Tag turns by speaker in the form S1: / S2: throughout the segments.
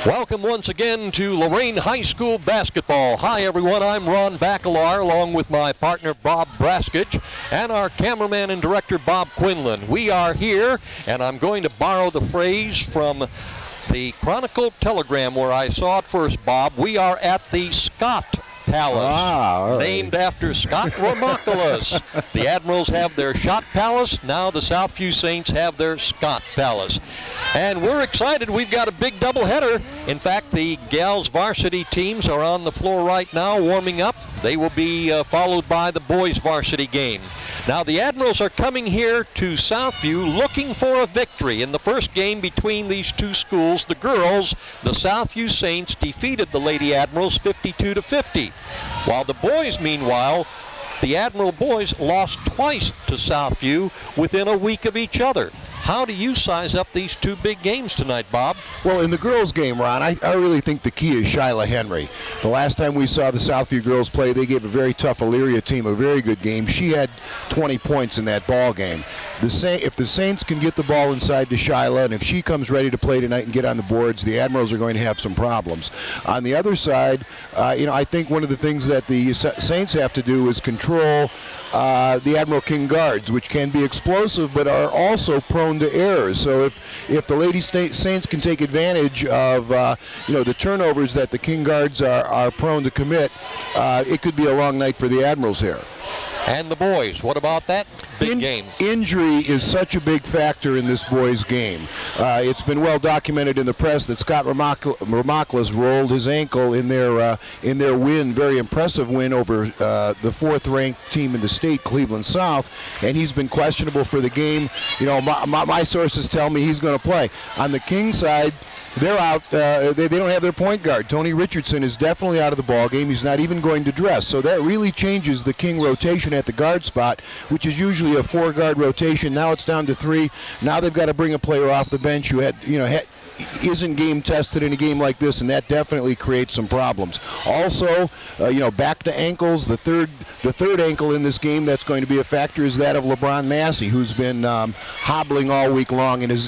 S1: Welcome once again to Lorain High School basketball. Hi everyone, I'm Ron Bacalar along with my partner Bob Braskage and our cameraman and director Bob Quinlan. We are here, and I'm going to borrow the phrase from the Chronicle Telegram where I saw it first, Bob. We are at the Scott Palace, named after Scott Romulus. The Admirals have their Shot Palace. Now the Southview Saints have their Scott Palace. And we're excited. We've got a big doubleheader. In fact, the gals varsity teams are on the floor right now warming up. They will be followed by the boys varsity game. Now the Admirals are coming here to Southview looking for a victory. In the first game between these two schools, the girls, the Southview Saints, defeated the Lady Admirals 52-50. While the boys, meanwhile, the Admiral boys lost twice to Southview within a week of each other. How do you size up these two big games tonight, Bob?
S2: Well, in the girls' game, Ron, I really think the key is Shyla Henry. The last time we saw the Southview girls play, they gave a very tough Elyria team a very good game. She had 20 points in that ball game. If the Saints can get the ball inside to Shyla, and if she comes ready to play tonight and get on the boards, the Admirals are going to have some problems. On the other side, I think one of the things that the Saints have to do is control the Admiral King guards, which can be explosive but are also prone to errors. So if the Lady Saints can take advantage of the turnovers that the King guards are prone to commit, it could be a long night for the Admirals here.
S1: And the boys, what about that big game? Injury
S2: is such a big factor in this boys' game. It's been well documented in the press that Scott Romulus rolled his ankle in their win, very impressive win over the fourth-ranked team in the state, Cleveland South, and he's been questionable for the game. You know, my sources tell me he's going to play. On the King side, they're out. They don't have their point guard. Tony Richardson is definitely out of the ball game. He's not even going to dress. So that really changes the King rotation at the guard spot, which is usually a four-guard rotation. Now it's down to three. Now they've got to bring a player off the bench who isn't game tested in a game like this, and that definitely creates some problems. Also, back to ankles. The third ankle in this game that's going to be a factor is that of LeBron Massey, who's been hobbling all week long and is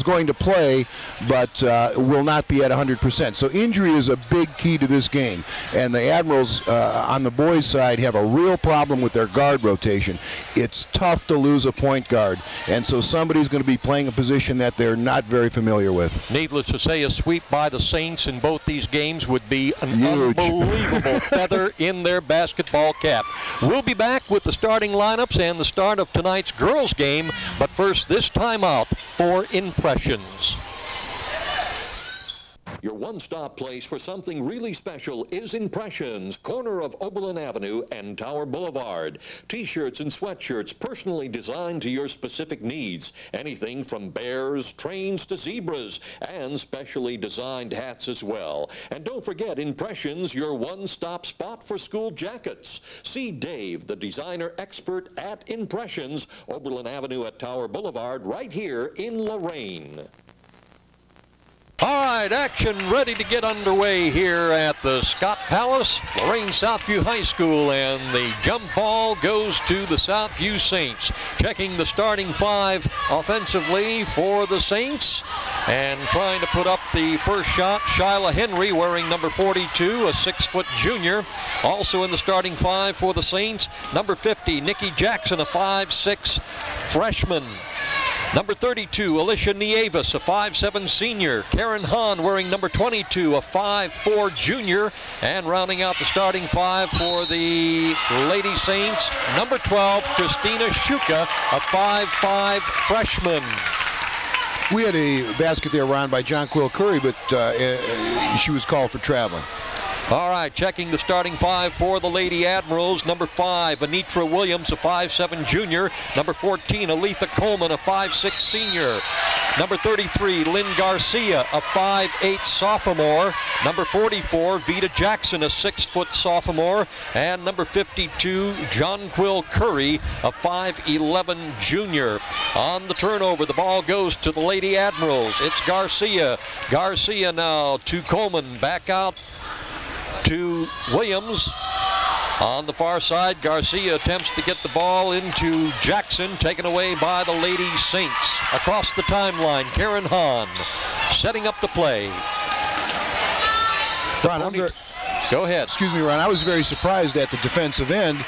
S2: going to play, but will not be at 100%. So injury is a big key to this game, and the Admirals on the boys' side have a real problem with their guard rotation. It's tough to lose a point guard, and so somebody's going to be playing a position that they're not very familiar with.
S1: Needless to say, a sweep by the Saints in both these games would be an unbelievable feather in their basketball cap. We'll be back with the starting lineups and the start of tonight's girls game, but first this timeout for impressions.
S3: Your one-stop place for something really special is Impressions, corner of Oberlin Avenue and Tower Boulevard. T-shirts and sweatshirts personally designed to your specific needs. Anything from bears, trains to zebras, and specially designed hats as well. And don't forget Impressions, your one-stop spot for school jackets. See Dave, the designer expert at Impressions, Oberlin Avenue at Tower Boulevard, right here in Lorain.
S1: All right, action ready to get underway here at the Scott Palace, Lorain Southview High School, and the jump ball goes to the Southview Saints. Checking the starting five offensively for the Saints, and trying to put up the first shot, Shyla Henry, wearing number 42, a 6-foot junior. Also in the starting five for the Saints, number 50, Nikki Jackson, a 5'6" freshman. Number 32, Alicia Nieves, a 5'7" senior. Karen Hahn wearing number 22, a 5'4" junior. And rounding out the starting five for the Lady Saints, number 12, Christina Shuka, a 5'5" freshman.
S2: We had a basket there, Ron, by John Quill Curry, but she was called for traveling.
S1: All right, checking the starting five for the Lady Admirals. Number 5, Anitra Williams, a 5'7" junior. Number 14, Aletha Coleman, a 5'6" senior. Number 33, Lynn Garcia, a 5'8" sophomore. Number 44, Vita Jackson, a 6-foot sophomore. And number 52, John Quill Curry, a 5'11" junior. On the turnover, the ball goes to the Lady Admirals. It's Garcia. Garcia now to Coleman, back out to Williams. On the far side, Garcia attempts to get the ball into Jackson, taken away by the Lady Saints. Across the timeline, Karen Hahn setting up the play.
S2: Ron,
S1: Go ahead.
S2: Excuse me, Ron. I was very surprised at the defensive end.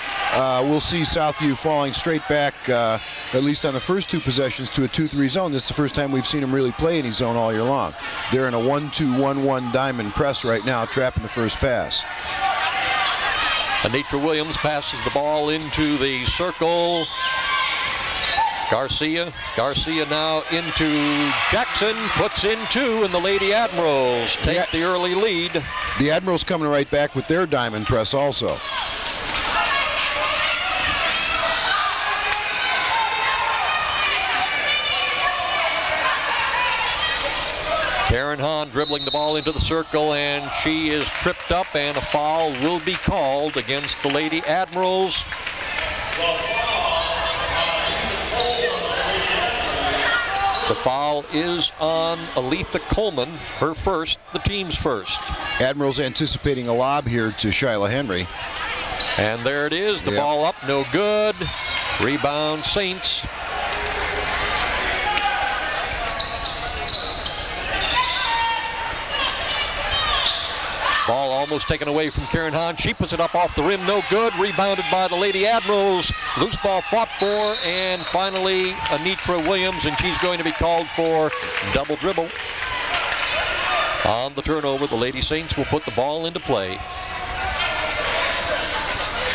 S2: We'll see Southview falling straight back, at least on the first 2 possessions, to a 2-3 zone. This is the first time we've seen him really play any zone all year long. They're in a 1-2-1-1 diamond press right now, trapping the first pass.
S1: Anitra Williams passes the ball into the circle. Garcia now into Jackson, puts in 2, and the Lady Admirals take the early lead.
S2: The Admirals coming right back with their diamond press also.
S1: Karen Hahn dribbling the ball into the circle, and she is tripped up, and a foul will be called against the Lady Admirals. The foul is on Aletha Coleman, her first, the team's first.
S2: Admirals anticipating a lob here to Shyla Henry.
S1: And there it is, the ball up, no good. Rebound, Saints. Ball almost taken away from Karen Hahn. She puts it up off the rim, no good. Rebounded by the Lady Admirals. Loose ball fought for, and finally Anitra Williams, and she's going to be called for double dribble. On the turnover, the Lady Saints will put the ball into play.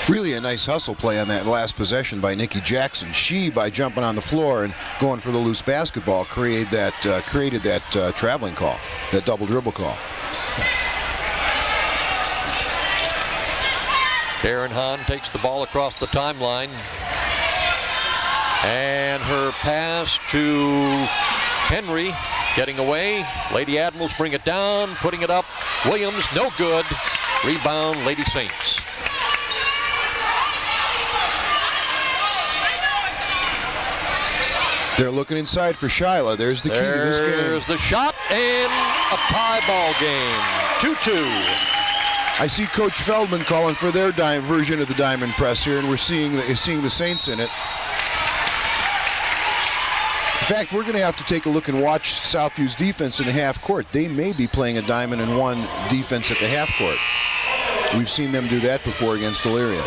S2: Really a nice hustle play on that last possession by Nikki Jackson. She, by jumping on the floor and going for the loose basketball, created that traveling call, that double dribble call.
S1: Karen Hahn takes the ball across the timeline, and her pass to Henry, getting away. Lady Admirals bring it down, putting it up. Williams, no good. Rebound, Lady Saints.
S2: They're looking inside for Shyla. There's the key to this game.
S1: There's the shot, and a tie ball game, 2-2.
S2: I see Coach Feldman calling for their version of the diamond press here, and we're seeing the Saints in it. In fact, we're going to have to take a look and watch Southview's defense in the half court. They may be playing a diamond and 1 defense at the half court. We've seen them do that before against Elyria.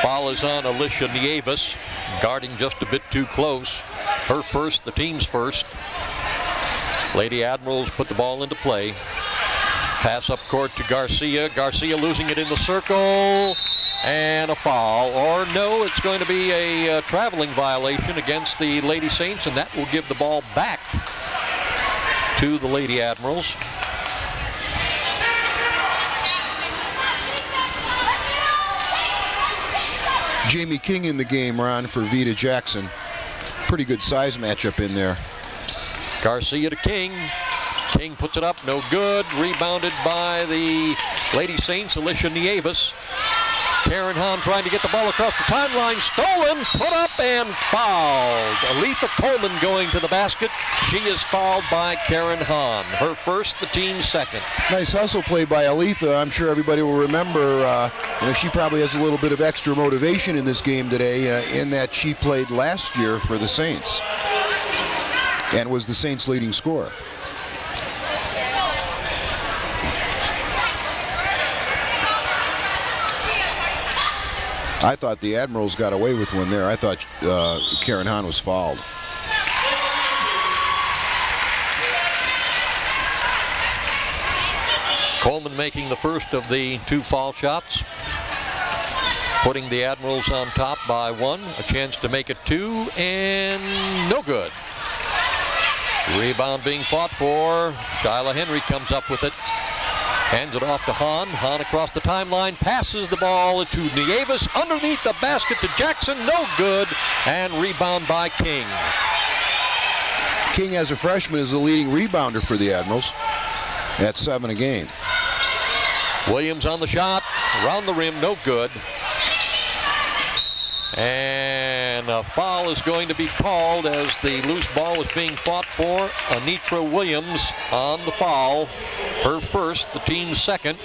S1: Foul is on Alicia Nieves, guarding just a bit too close. Her first, the team's first. Lady Admirals put the ball into play. Pass up court to Garcia. Garcia losing it in the circle, and a foul. Or no, it's going to be a traveling violation against the Lady Saints, and that will give the ball back to the Lady Admirals.
S2: Jamie King in the game, Ron, for Vita Jackson. Pretty good size matchup in there.
S1: Garcia to King. King puts it up, no good. Rebounded by the Lady Saints, Alicia Nieves. Karen Hahn trying to get the ball across the timeline. Stolen, put up, and fouled. Aletha Coleman going to the basket. She is fouled by Karen Hahn. Her first, the team's second.
S2: Nice hustle play by Aletha. I'm sure everybody will remember, she probably has a little bit of extra motivation in this game today, in that she played last year for the Saints and was the Saints' leading scorer. I thought the Admirals got away with one there. I thought Karen Hahn was fouled.
S1: Coleman making the first of the 2 foul shots, putting the Admirals on top by 1. A chance to make it 2, and no good. Rebound being fought for. Shyla Henry comes up with it. Hands it off to Hahn. Hahn across the timeline, passes the ball to Nieves, underneath the basket to Jackson, no good, and rebound by King.
S2: King, as a freshman, is the leading rebounder for the Admirals at 7 a game.
S1: Williams on the shot, around the rim, no good. And a foul is going to be called as the loose ball is being fought for. Anitra Williams on the foul. Her first, the team's second.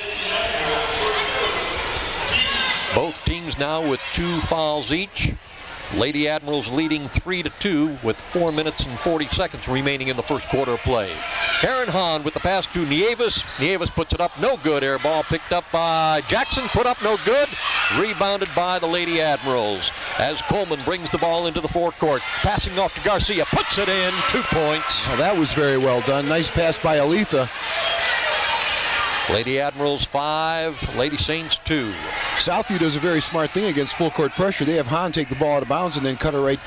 S1: Both teams now with 2 fouls each. Lady Admirals leading 3-2 with 4 minutes and 40 seconds remaining in the first quarter of play. Karen Hahn with the pass to Nieves. Nieves puts it up, no good. Air ball picked up by Jackson, put up, no good. Rebounded by the Lady Admirals as Coleman brings the ball into the forecourt. Passing off to Garcia, puts it in, 2 points.
S2: Well, that was very well done. Nice pass by Aletha.
S1: Lady Admirals 5, Lady Saints 2.
S2: Southview does a very smart thing against full court pressure. They have Hahn take the ball out of bounds and then cut her right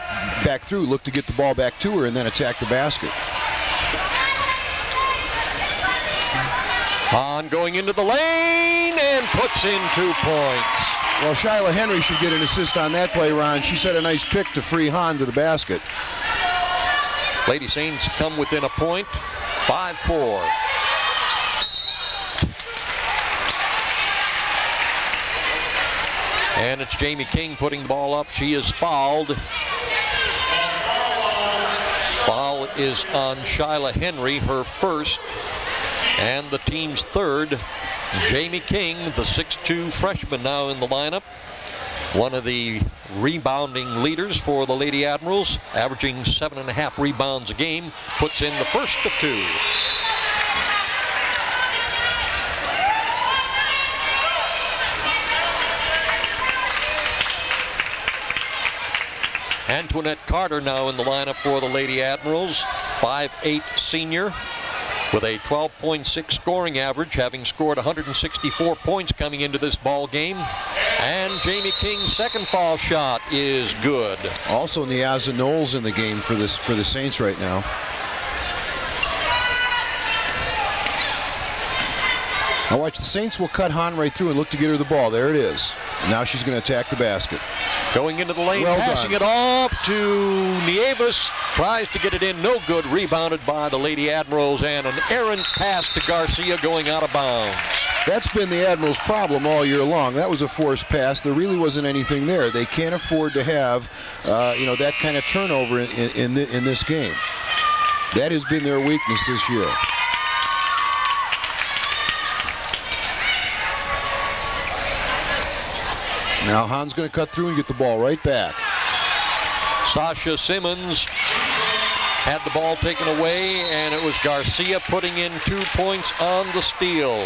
S2: back through, look to get the ball back to her, and then attack the basket.
S1: Hahn going into the lane and puts in 2 points.
S2: Well, Shyla Henry should get an assist on that play, Ron. She set a nice pick to free Hahn to the basket.
S1: Lady Saints come within a point, 5-4. And it's Jamie King putting the ball up. She is fouled. Foul is on Shyla Henry, her first, and the team's third. Jamie King, the 6'2" freshman, now in the lineup. One of the rebounding leaders for the Lady Admirals, averaging 7.5 rebounds a game, puts in the first of 2. Antoinette Carter now in the lineup for the Lady Admirals, 5'8" senior with a 12.6 scoring average, having scored 164 points coming into this ball game. And Jamie King's second foul shot is good.
S2: Also Niaza Knowles in the game for the Saints right now. Now watch, the Saints will cut Hahn right through and look to get her the ball. There it is. And now she's going to attack the basket.
S1: Going into the lane,
S2: well
S1: passing
S2: done.
S1: it off to Nieves. Tries to get it in, no good. Rebounded by the Lady Admirals, and an errant pass to Garcia going out of bounds.
S2: That's been the Admirals' problem all year long. That was a forced pass. There really wasn't anything there. They can't afford to have, that kind of turnover in this game. That has been their weakness this year. Now Hahn's going to cut through and get the ball right back.
S1: Sasha Simmons had the ball taken away, and it was Garcia putting in 2 points on the steal.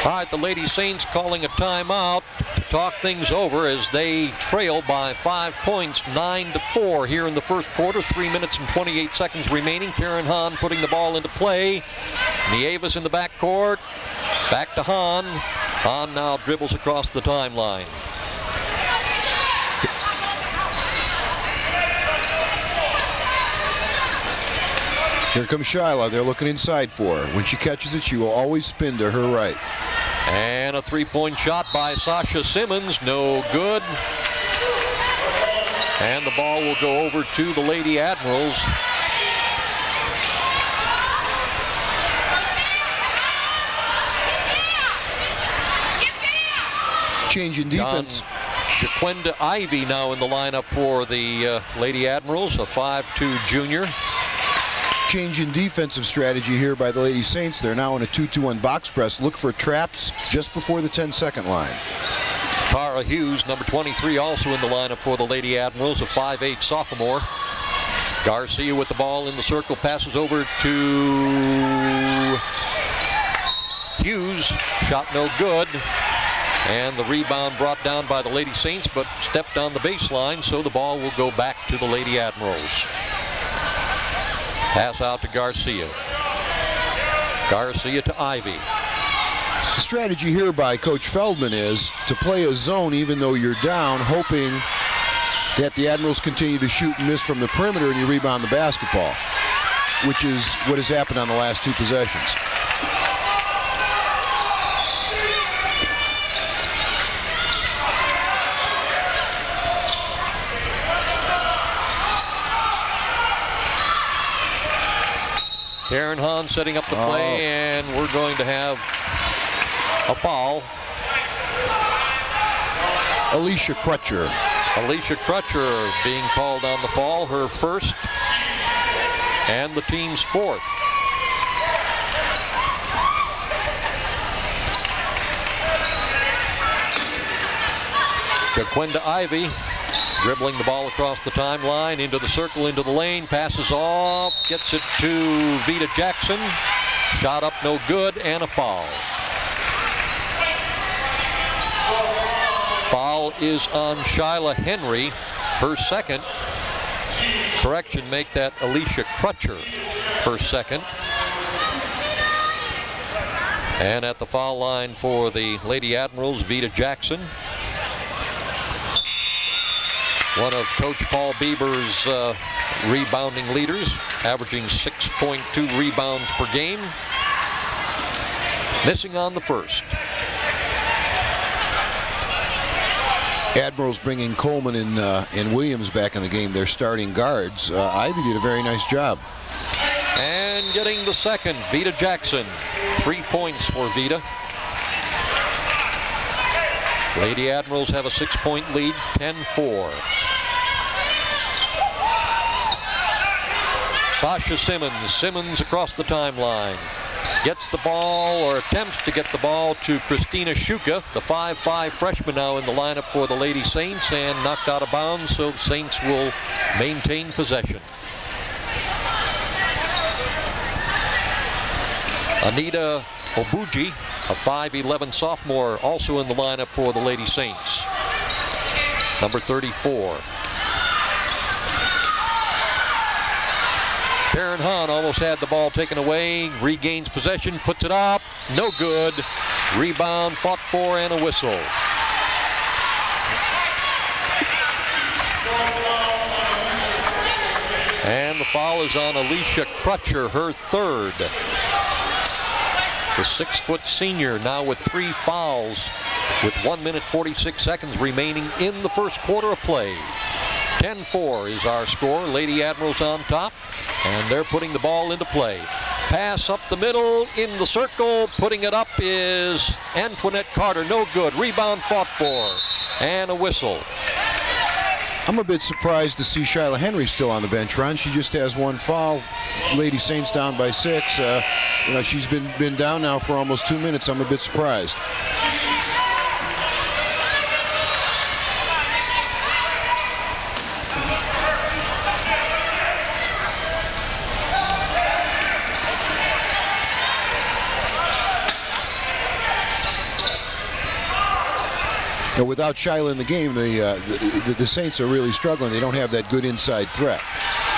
S1: All right, the Lady Saints calling a timeout to talk things over as they trail by 5 points, 9-4 here in the first quarter. 3 minutes and 28 seconds remaining. Karen Hahn putting the ball into play. Nieves in the backcourt. Back to Hahn. Hahn now dribbles across the timeline.
S2: Here comes Shyla. They're looking inside for her. When she catches it, she will always spin to her right.
S1: And a three-point shot by Sasha Simmons. No good. And the ball will go over to the Lady Admirals.
S2: Change in defense.
S1: Jaquenda Ivy now in the lineup for the Lady Admirals, a 5'2" junior.
S2: Change in defensive strategy here by the Lady Saints. They're now in a 2-2-1 box press. Look for traps just before the 10-second line.
S1: Tara Hughes, number 23, also in the lineup for the Lady Admirals, a 5'8" sophomore. Garcia with the ball in the circle, passes over to Hughes. Shot no good. And the rebound brought down by the Lady Saints, but stepped on the baseline, so the ball will go back to the Lady Admirals. Pass out to Garcia. Garcia to Ivy.
S2: The strategy here by Coach Feldman is to play a zone even though you're down, hoping that the Admirals continue to shoot and miss from the perimeter and you rebound the basketball, which is what has happened on the last 2 possessions.
S1: Karen Hahn setting up the play, and we're going to have a foul.
S2: Alicia Crutcher.
S1: Alicia Crutcher being called on the foul, her first and the team's 4th. Jaquinda Ivy dribbling the ball across the timeline, into the circle, into the lane, passes off, gets it to Vita Jackson. Shot up, no good, and a foul. Foul is on Shyla Henry, her second. Correction, make that Alicia Crutcher, her second. And at the foul line for the Lady Admirals, Vita Jackson. One of Coach Paul Bieber's rebounding leaders, averaging 6.2 rebounds per game. Missing on the first.
S2: Admirals bringing Coleman and Williams back in the game. They're starting guards. Ivy did a very nice job.
S1: And getting the second, Vita Jackson. 3 points for Vita. Lady Admirals have a 6-point lead, 10-4. Sasha Simmons. Simmons across the timeline. Gets the ball, or attempts to get the ball, to Christina Shuka, the 5'5" freshman now in the lineup for the Lady Saints, and knocked out of bounds, so the Saints will maintain possession. Anita Obuji, a 5'11" sophomore, also in the lineup for the Lady Saints. Number 34. Karen Hahn almost had the ball taken away, regains possession, puts it up, no good. Rebound, fought for, and a whistle. And the foul is on Alicia Crutcher, her third. The 6-foot senior now with 3 fouls with 1 minute 46 seconds remaining in the first quarter of play. 10-4 is our score. Lady Admirals on top, and they're putting the ball into play. Pass up the middle, in the circle, putting it up is Antoinette Carter. No good. Rebound fought for, and a whistle.
S2: I'm a bit surprised to see Shyla Henry still on the bench, Ron. She just has 1 foul. Lady Saints down by 6. You know, she's been down now for almost 2 minutes. I'm a bit surprised. Now, without Shyla in the game, the Saints are really struggling. They don't have that good inside threat.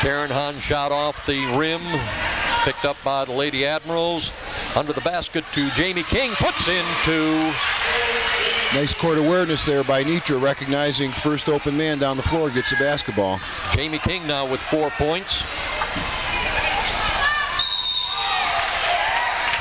S1: Karen Hahn shot off the rim, picked up by the Lady Admirals. Under the basket to Jamie King, puts in 2.
S2: Nice court awareness there by Nitra, recognizing first open man down the floor gets the basketball.
S1: Jamie King now with 4 points.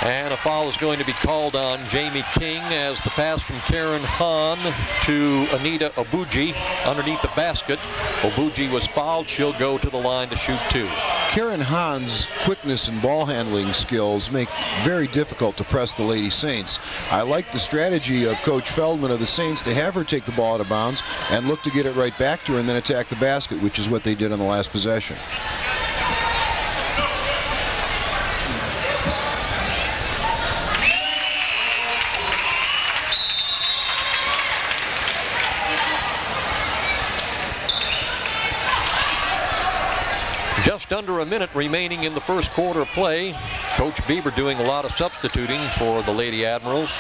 S1: And a foul is going to be called on Jamie King as the pass from Karen Hahn to Anita Obuji underneath the basket. Obuji was fouled. She'll go to the line to shoot 2.
S2: Karen Hahn's quickness and ball handling skills make it very difficult to press the Lady Saints. I like the strategy of Coach Feldman of the Saints to have her take the ball out of bounds and look to get it right back to her and then attack the basket, which is what they did on the last possession.
S1: Just under a minute remaining in the first quarter of play. Coach Bieber doing a lot of substituting for the Lady Admirals.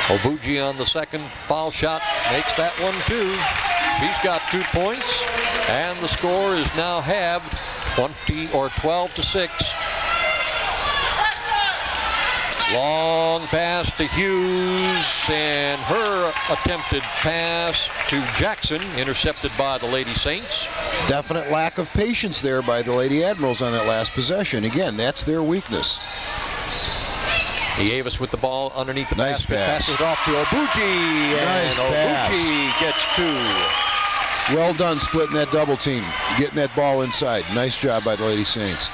S1: Obuji on the second foul shot, makes that one too. She's got 2 points, and the score is now halved, 12-6. Long pass to Hughes, and her attempted pass to Jackson, intercepted by the Lady Saints.
S2: Definite lack of patience there by the Lady Admirals on that last possession. Again, that's their weakness.
S1: Nieves with the ball underneath the
S2: nice
S1: basket,
S2: pass.
S1: passes it off to Obuji,
S2: nice
S1: and Obuji gets 2.
S2: Well done splitting that double team, getting that ball inside. Nice job by the Lady Saints.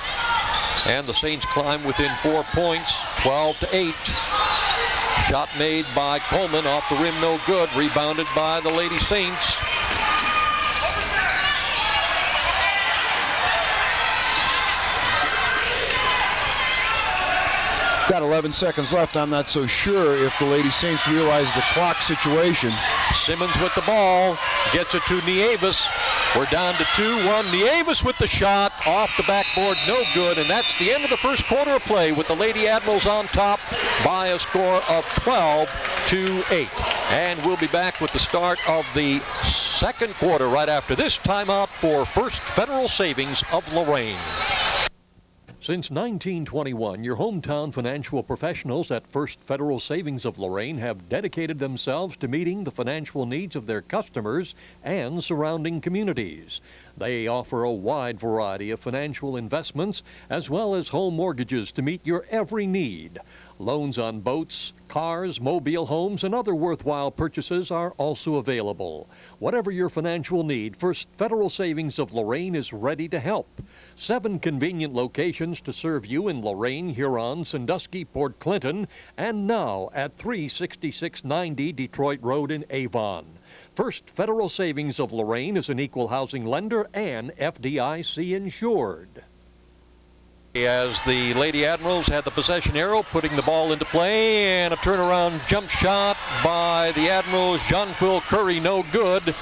S1: And the Saints climb within 4 points, 12-8. Shot made by Coleman, off the rim, no good. Rebounded by the Lady Saints.
S2: Got got 11 seconds left. I'm not so sure if the Lady Saints realize the clock situation.
S1: Simmons with the ball, gets it to Nieves. We're down to 2-1. Nieves with the shot, off the backboard, no good, and that's the end of the first quarter of play with the Lady Admirals on top by a score of 12-8. And we'll be back with the start of the second quarter right after this timeout for First Federal Savings of Lorain. Since 1921, your hometown financial professionals at First Federal Savings of Lorain have dedicated themselves to meeting the financial needs of their customers and surrounding communities. They offer a wide variety of financial investments as well as home mortgages to meet your every need. Loans on boats, cars, mobile homes, and other worthwhile purchases are also available. Whatever your financial need, First Federal Savings of Lorain is ready to help. 7 convenient locations to serve you in Lorain, Huron, Sandusky, Port Clinton, and now at 36690 Detroit Road in Avon. First Federal Savings of Lorain is an equal housing lender and FDIC insured. As the Lady Admirals had the possession arrow, putting the ball into play, and a turnaround jump shot by the Admirals. Jonquil Curry, no good.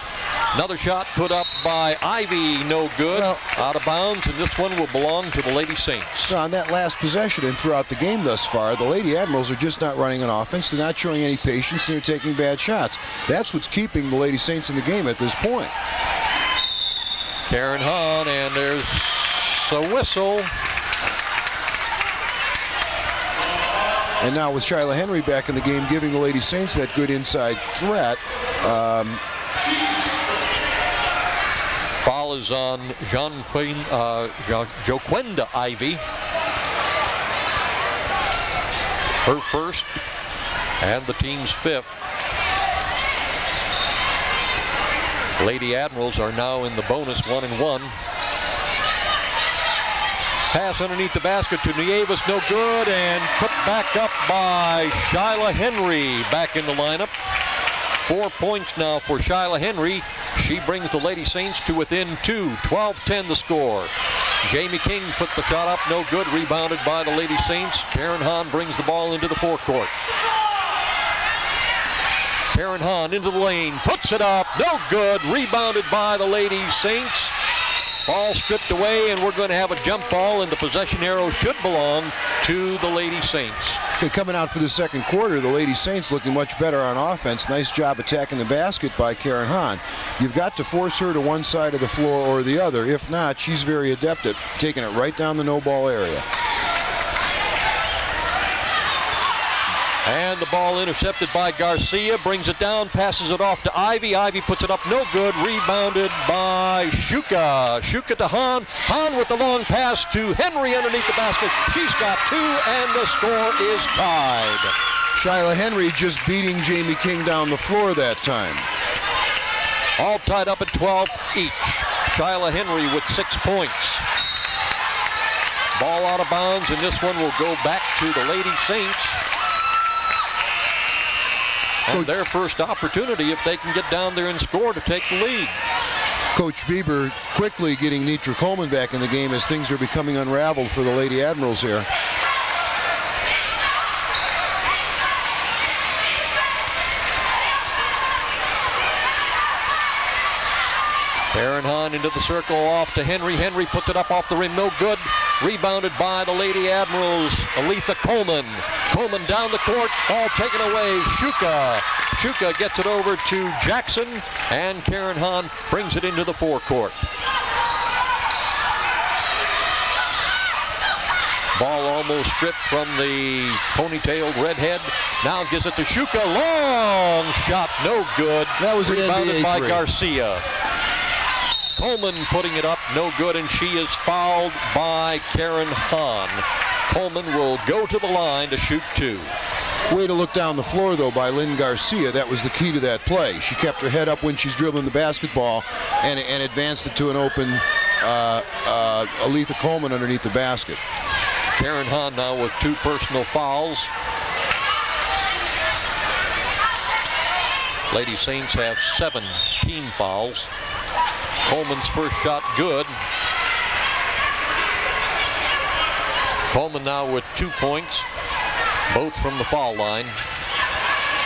S1: Another shot put up by Ivy, no good. Well, out of bounds, and this one will belong to the Lady Saints.
S2: On that last possession and throughout the game thus far, the Lady Admirals are just not running an offense. They're not showing any patience, and they're taking bad shots. That's what's keeping the Lady Saints in the game at this point.
S1: Karen Hahn, and there's a whistle.
S2: And now with Shyla Henry back in the game, giving the Lady Saints that good inside threat.
S1: Foul is on Joquenda Ivy. Her first and the team's 5th. Lady Admirals are now in the bonus 1-1. Pass underneath the basket to Nieves, no good, and put back up by Shyla Henry back in the lineup. 4 points now for Shyla Henry. She brings the Lady Saints to within 2, 12-10 the score. Jamie King put the shot up, no good, rebounded by the Lady Saints. Karen Hahn brings the ball into the forecourt. Karen Hahn into the lane, puts it up, no good, rebounded by the Lady Saints. Ball stripped away, and we're going to have a jump ball, and the possession arrow should belong to the Lady Saints.
S2: Okay, coming out for the second quarter, the Lady Saints looking much better on offense. Nice job attacking the basket by Karen Hahn. You've got to force her to one side of the floor or the other. If not, she's very adept at taking it right down the no-ball area.
S1: And the ball intercepted by Garcia, brings it down, passes it off to Ivy. Ivy puts it up, no good, rebounded by Shuka. Shuka to Hahn. Hahn with the long pass to Henry underneath the basket. She's got 2, and the score is tied.
S2: Shyla Henry just beating Jamie King down the floor that time.
S1: All tied up at 12 each. Shyla Henry with 6 points. Ball out of bounds, and this one will go back to the Lady Saints. And their first opportunity if they can get down there and score to take the lead.
S2: Coach Bieber quickly getting Nitra Coleman back in the game as things are becoming unraveled for the Lady Admirals here.
S1: Karen Hahn into the circle, off to Henry. Henry puts it up off the rim, no good. Rebounded by the Lady Admirals, Aletha Coleman. Coleman down the court, ball taken away. Shuka. Shuka gets it over to Jackson, and Karen Hahn brings it into the forecourt. Ball almost stripped from the ponytailed redhead. Now gives it to Shuka. Long shot, no good.
S2: That was
S1: rebounded by
S2: three.
S1: Garcia. Coleman putting it up, no good, and she is fouled by Karen Hahn. Coleman will go to the line to shoot 2.
S2: Way to look down the floor, though, by Lynn Garcia. That was the key to that play. She kept her head up when she's dribbling the basketball and advanced it to an open Aletha Coleman underneath the basket.
S1: Karen Hahn now with 2 personal fouls. Lady Saints have 7 team fouls. Coleman's first shot good. Coleman now with 2 points. both from the foul line.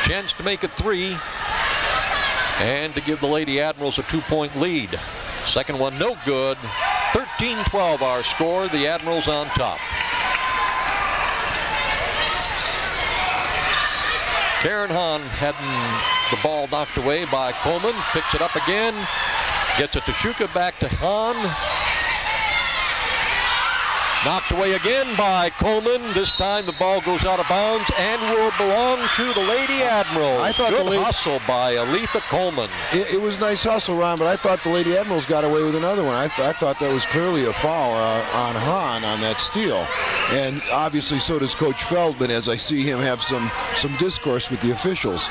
S1: Chance to make it 3 and to give the Lady Admirals a 2-point lead. Second one no good. 13-12 our score. The Admirals on top. Karen Hahn having the ball knocked away by Coleman. Picks it up again. Gets it to Shuka, back to Hahn. Knocked away again by Coleman. This time the ball goes out of bounds and will belong to the Lady Admirals.
S2: I thought
S1: good hustle by Aletha Coleman.
S2: It was nice hustle, Ron, but I thought the Lady Admirals got away with another one. I thought that was clearly a foul on Hahn on that steal. And obviously so does Coach Feldman, as I see him have some discourse with the officials.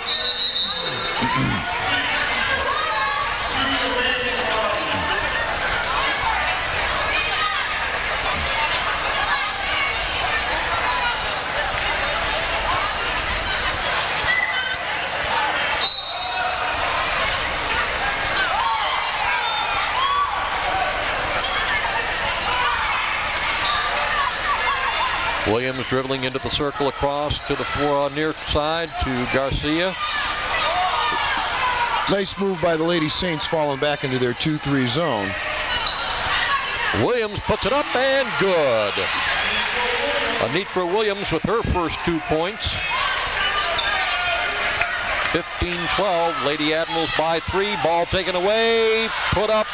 S1: Williams dribbling into the circle across to the near side to Garcia.
S2: Nice move by the Lady Saints, falling back into their 2-3 zone.
S1: Williams puts it up and good. Anitra Williams with her first 2 points. 15-12, Lady Admirals by 3. Ball taken away, put up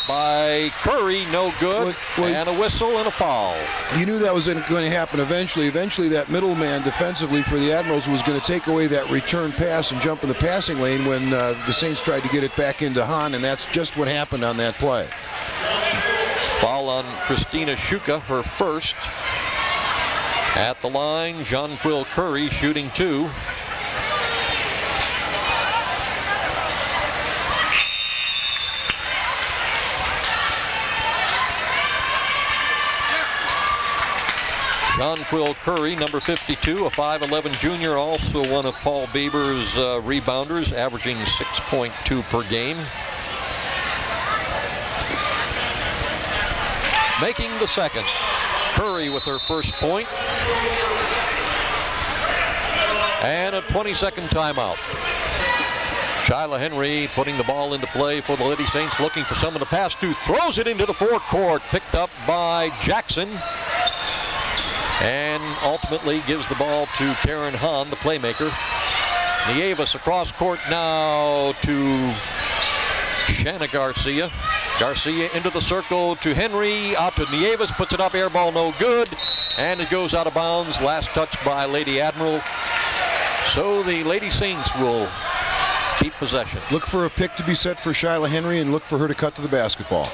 S1: by Curry, no good, and a whistle and a foul.
S2: You knew that was going to happen eventually. Eventually that middleman defensively for the Admirals was going to take away that return pass and jump in the passing lane when the Saints tried to get it back into Hahn, and that's just what happened on that play.
S1: Foul on Christina Shuka, her first. At the line, Jonquil Curry shooting 2. Jonquil Curry, number 52, a 5'11 junior, also one of Paul Bieber's rebounders, averaging 6.2 per game. Making the second. Curry with her first point. And a 20-second timeout. Shyla Henry putting the ball into play for the Lady Saints, looking for someone to pass to. Throws it into the forecourt, picked up by Jackson. And ultimately gives the ball to Karen Hahn, the playmaker. Nieves across court now to Shanna Garcia. Garcia into the circle to Henry, out to Nieves, puts it up, air ball no good, and it goes out of bounds. Last touch by Lady Admiral. So the Lady Saints will keep possession.
S2: Look for a pick to be set for Shyla Henry and look for her to cut to the basketball.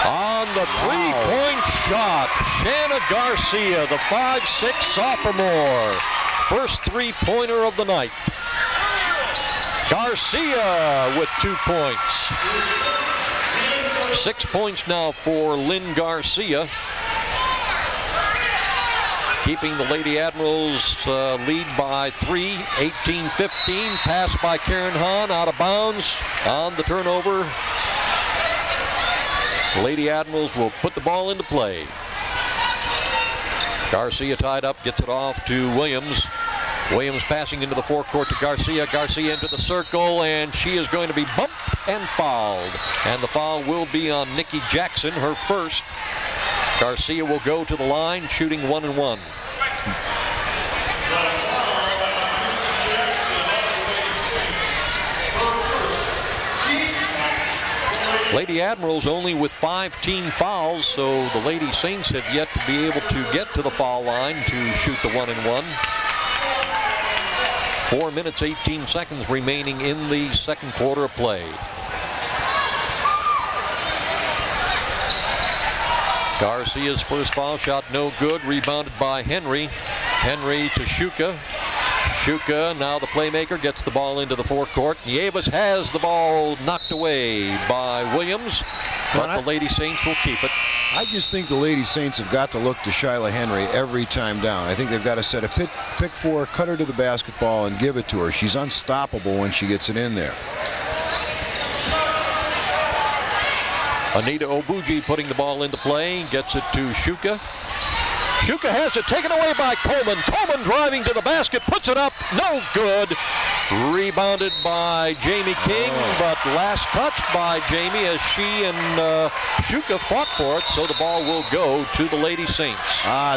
S1: On the three-point shot, Shanna Garcia, the 5'6" sophomore. First three-pointer of the night. Garcia with 2 points. 6 points now for Lynn Garcia. Keeping the Lady Admirals lead by 3, 18-15. Pass by Karen Hahn, out of bounds on the turnover. The Lady Admirals will put the ball into play. Garcia tied up, gets it off to Williams. Williams passing into the forecourt to Garcia. Garcia into the circle, and she is going to be bumped and fouled. And the foul will be on Nikki Jackson, her first. Garcia will go to the line, shooting 1-1. Lady Admirals only with 5 team fouls, so the Lady Saints have yet to be able to get to the foul line to shoot the 1-1. 4 minutes, 18 seconds remaining in the second quarter of play. Garcia's first foul shot no good, rebounded by Henry. Henry to Shuka. Shuka, now the playmaker, gets the ball into the forecourt. Nieves has the ball knocked away by Williams, but the Lady Saints will keep it.
S2: I just think the Lady Saints have got to look to Shyla Henry every time down. I think they've got to set a pick for her, cut her to the basketball, and give it to her. She's unstoppable when she gets it in there.
S1: Anita Obuji putting the ball into play, gets it to Shuka. Shuka has it taken away by Coleman. Coleman driving to the basket, puts it up, no good. Rebounded by Jamie King, but last touched by Jamie as she and Shuka fought for it, so the ball will go to the Lady Saints.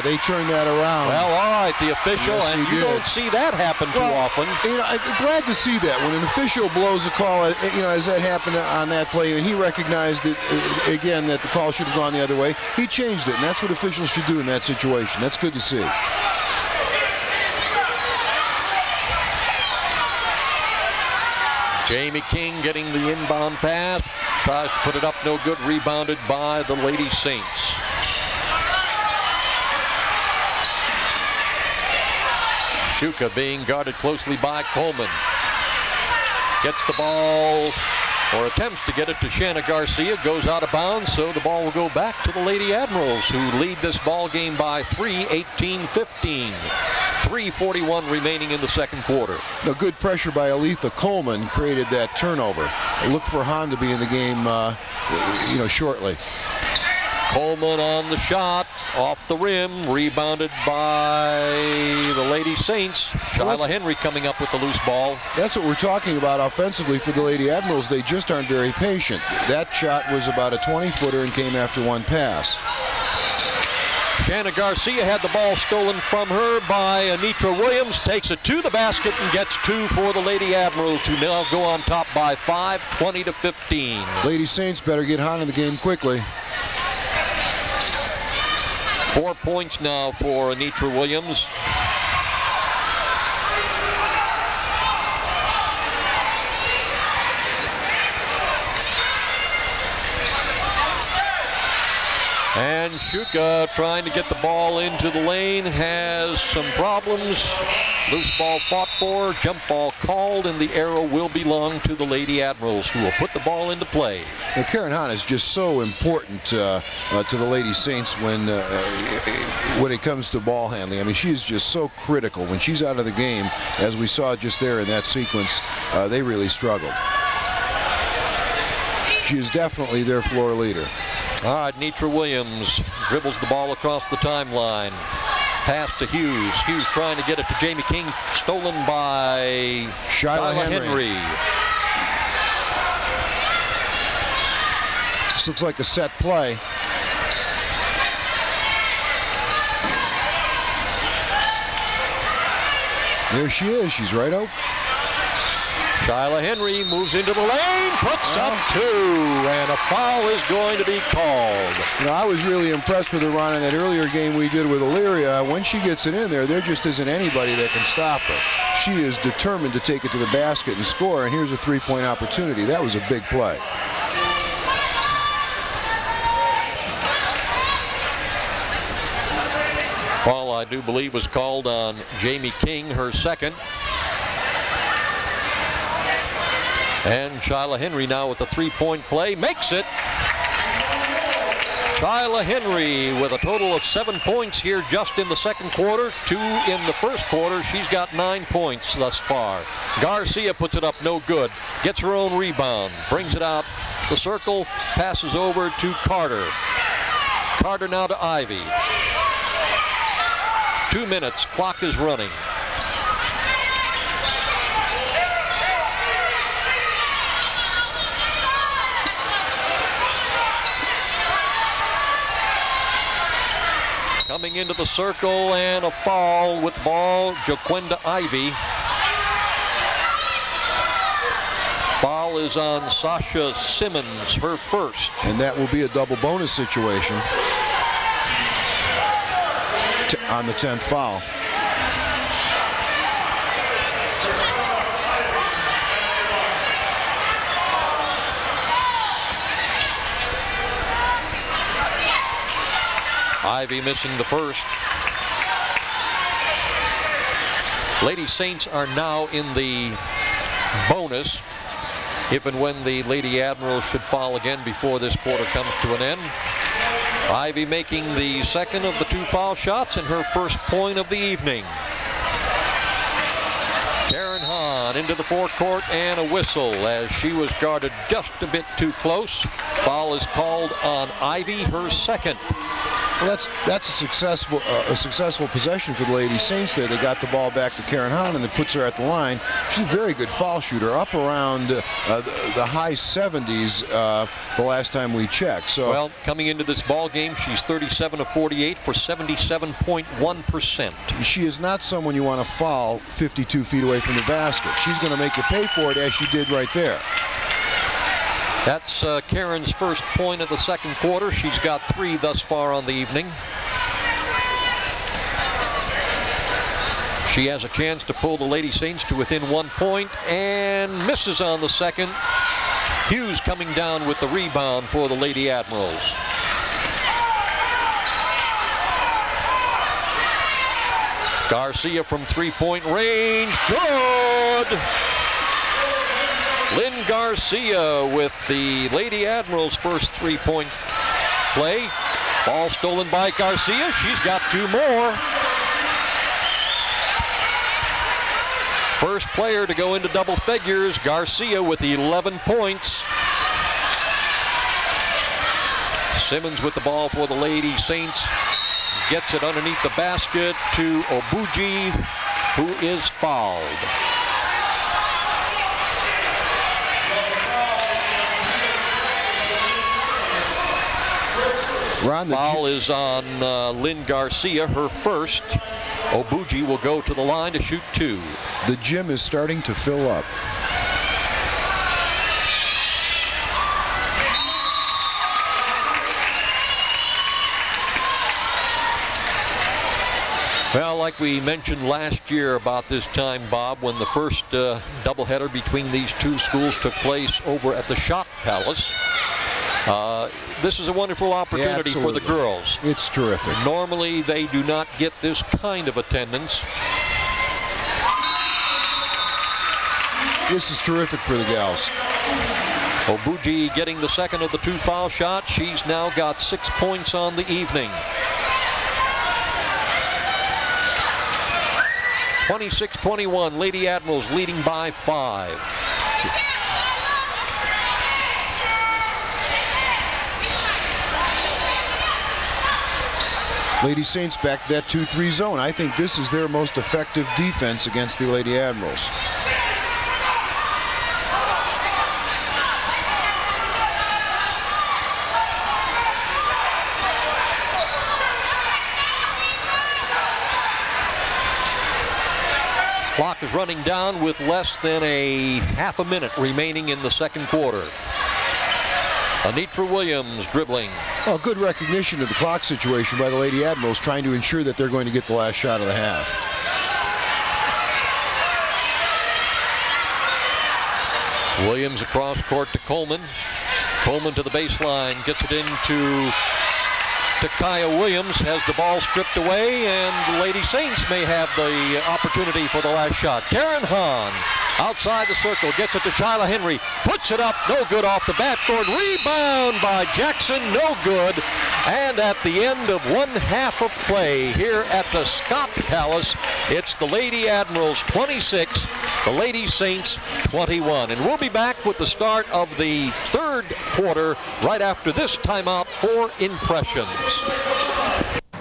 S2: They turned that around.
S1: Well, all right, the official,
S2: yes,
S1: and you don't see that happen too often.
S2: You know, I'm glad to see that when an official blows a call, you know, as that happened on that play, and he recognized it again that the call should have gone the other way. He changed it, and that's what officials should do in that situation. That's good to see.
S1: Jamie King getting the inbound pass, tries to put it up, no good, rebounded by the Lady Saints. Shuka being guarded closely by Coleman. Gets the ball, or attempts to get it to Shanna Garcia, goes out of bounds, so the ball will go back to the Lady Admirals, who lead this ball game by 3, 18-15. 3:41 remaining in the second quarter.
S2: Now, good pressure by Aletha Coleman created that turnover. Look for Hahn to be in the game, you know, shortly.
S1: Coleman on the shot, off the rim, rebounded by the Lady Saints. Shyla Henry coming up with the loose ball.
S2: That's what we're talking about offensively for the Lady Admirals. They just aren't very patient. That shot was about a 20-footer and came after one pass.
S1: Shanna Garcia had the ball stolen from her by Anitra Williams, takes it to the basket and gets 2 for the Lady Admirals, who now go on top by 5, 20-15.
S2: Lady Saints better get Hahn in the game quickly.
S1: 4 points now for Anitra Williams. And Shuka trying to get the ball into the lane, has some problems. Loose ball fought for, jump ball called, and the arrow will belong to the Lady Admirals, who will put the ball into play.
S2: Now, Karen Hahn is just so important to the Lady Saints when it comes to ball handling. I mean, she is just so critical. When she's out of the game, as we saw just there in that sequence, they really struggled. She is definitely their floor leader.
S1: All right, Nitra Williams dribbles the ball across the timeline. Pass to Hughes. Hughes trying to get it to Jamie King. Stolen by
S2: Shyla Henry. This looks like a set play. There she is. She's right out.
S1: Shyla Henry moves into the lane, puts up 2, and a foul is going to be called.
S2: You know, I was really impressed with her, Ron, in that earlier game we did with Illyria. When she gets it in there just isn't anybody that can stop her. She is determined to take it to the basket and score, and here's a three-point opportunity. That was a big play.
S1: Foul, I do believe, was called on Jamie King, her second. And Shyla Henry now with the three-point play, makes it. Shyla Henry with a total of 7 points here just in the second quarter, 2 in the first quarter. She's got 9 points thus far. Garcia puts it up, no good. Gets her own rebound, brings it out the circle, passes over to Carter. Carter now to Ivy. 2 minutes, clock is running. Coming into the circle, and a foul with the ball, Joquenda Ivy. Foul is on Sasha Simmons, her first.
S2: And that will be a double bonus situation on the 10th foul.
S1: Ivy missing the first. Lady Saints are now in the bonus if and when the Lady Admirals should foul again before this quarter comes to an end. Ivy making the second of the 2 foul shots and her first point of the evening. Karen Hahn Got into the forecourt and a whistle as she was guarded just a bit too close. Foul is called on Ivy, her second.
S2: Well, that's a successful possession for the Lady Saints there. They got the ball back to Karen Hahn and that puts her at the line. She's a very good foul shooter, up around the high 70s the last time we checked. So,
S1: well, coming into this ball game, she's 37 of 48 for 77.1%.
S2: She is not someone you want to foul 52 feet away from the basket. She's going to make you pay for it, as she did right there.
S1: That's Karen's first point of the second quarter. She's got 3 thus far on the evening. She has a chance to pull the Lady Saints to within 1 point and misses on the second. Hughes coming down with the rebound for the Lady Admirals. Garcia from 3-point range. Good! Lynn Garcia with the Lady Admirals' first 3-point play. Ball stolen by Garcia. She's got 2 more. First player to go into double figures, Garcia with 11 points. Simmons with the ball for the Lady Saints. Gets it underneath the basket to Obuji, who is fouled. Foul is on Lynn Garcia, her first. Obuji will go to the line to shoot 2.
S2: The gym is starting to fill up.
S1: Well, like we mentioned last year about this time, Bob, when the first doubleheader between these two schools took place over at the Shot Palace, this is a wonderful opportunity for the girls.
S2: It's terrific.
S1: Normally, they do not get this kind of attendance.
S2: This is terrific for the gals.
S1: Obuji getting the second of the 2 foul shots. She's now got 6 points on the evening. 26-21, Lady Admirals leading by 5.
S2: Lady Saints back to that 2-3 zone. I think this is their most effective defense against the Lady Admirals.
S1: Clock is running down with less than a half a minute remaining in the second quarter. Anitra Williams dribbling.
S2: Well, good recognition of the clock situation by the Lady Admirals, trying to ensure that they're going to get the last shot of the half.
S1: Williams across court to Coleman. Coleman to the baseline, gets it into Kaya Williams, has the ball stripped away, and the Lady Saints may have the opportunity for the last shot. Karen Hahn outside the circle, gets it to Shyla Henry, puts it up, no good off the backboard. Rebound by Jackson, no good. And at the end of 1/2 of play here at the Scott Palace, it's the Lady Admirals 26, the Lady Saints 21. And we'll be back with the start of the third quarter right after this timeout for Impressions.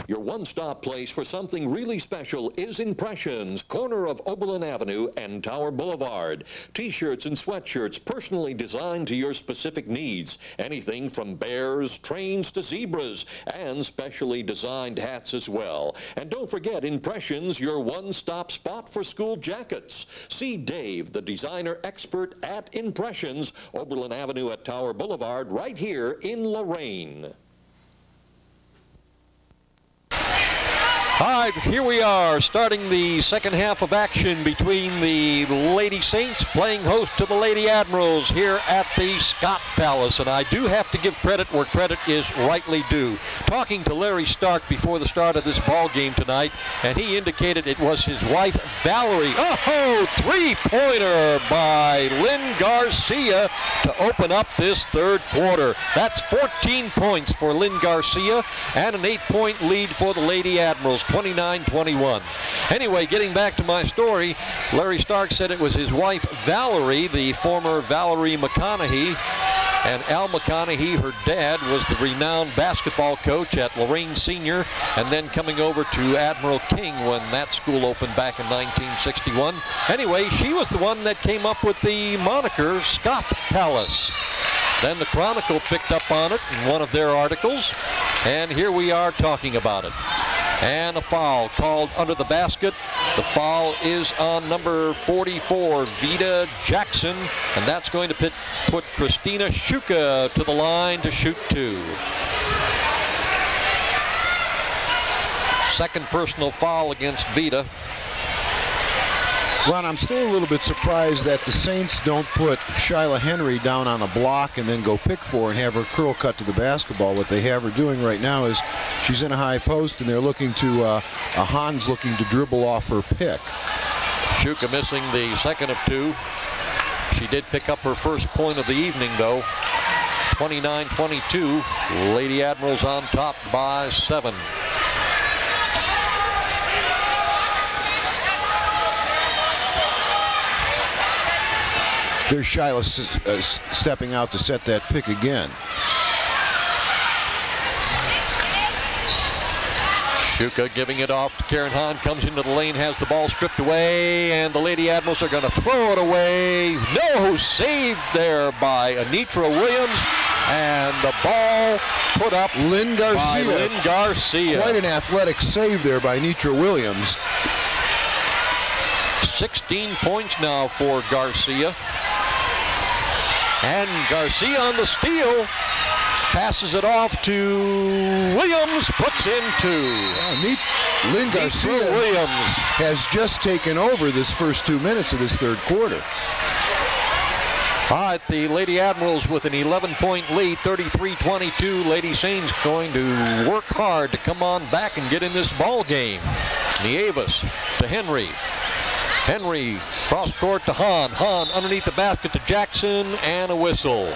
S3: Your one-stop place for something really special is Impressions, corner of Oberlin Avenue and Tower Boulevard. T-shirts and sweatshirts personally designed to your specific needs. Anything from bears, trains to zebras, and specially designed hats as well. And don't forget Impressions, your one-stop spot for school jackets. See Dave, the designer expert at Impressions, Oberlin Avenue at Tower Boulevard, right here in Lorain.
S1: All right, here we are starting the second half of action between the Lady Saints playing host to the Lady Admirals here at the Scott Palace. And I do have to give credit where credit is rightly due. Talking to Larry Stark before the start of this ball game tonight, and he indicated it was his wife, Valerie. Oh, 3-pointer by Lynn Garcia to open up this third quarter. That's 14 points for Lynn Garcia and an 8-point lead for the Lady Admirals. 29-21. Anyway, getting back to my story, Larry Stark said it was his wife, Valerie, the former Valerie McConaughey. And Al McConaughey, her dad, was the renowned basketball coach at Lorain Senior, and then coming over to Admiral King when that school opened back in 1961. Anyway, she was the one that came up with the moniker Scott Palace. Then the Chronicle picked up on it in one of their articles, and here we are talking about it. And a foul called under the basket. The foul is on number 44, Vita Jackson, and that's going to put Christina Shuka to the line to shoot 2. Second personal foul against Vita.
S2: Ron, I'm still a little bit surprised that the Saints don't put Shyla Henry down on a block and then go pick for and have her curl cut to the basketball. What they have her doing right now is she's in a high post and they're looking to, Hahn's looking to dribble off her pick.
S1: Shuka missing the second of 2. She did pick up her first point of the evening, though. 29-22. Lady Admirals on top by 7.
S2: There's Shyla stepping out to set that pick again.
S1: Shuka giving it off to Karen Hahn, comes into the lane, has the ball stripped away, and the Lady Admirals are going to throw it away. No, saved there by Anitra Williams, and the ball put up
S2: Lynn Garcia.
S1: By Lynn Garcia.
S2: Quite an athletic save there by Anitra Williams.
S1: 16 points now for Garcia. And Garcia on the steal, passes it off to Williams, puts in 2.
S2: Lynn Garcia
S1: Williams
S2: has just taken over this first 2 minutes of this third quarter.
S1: All right, the Lady Admirals with an 11-point lead, 33-22. Lady Saints going to work hard to come on back and get in this ball game. Nieves to Henry. Henry cross court to Hahn. Hahn underneath the basket to Jackson, and a whistle.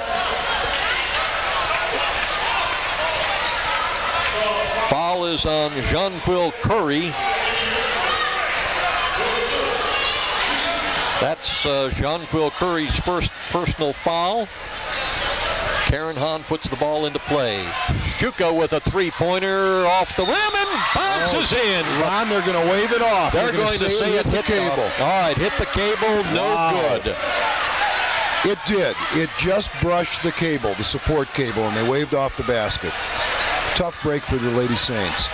S1: Foul is on Jonquil Curry. That's Jonquil Curry's first personal foul. Karen Hahn puts the ball into play. Shuka with a three-pointer off the rim and bounces in.
S2: Ron, they're going to wave it off.
S1: They're going to say it hit the cable. All right, hit the cable, no good.
S2: It did. It just brushed the cable, the support cable, and they waved off the basket. Tough break for the Lady Saints.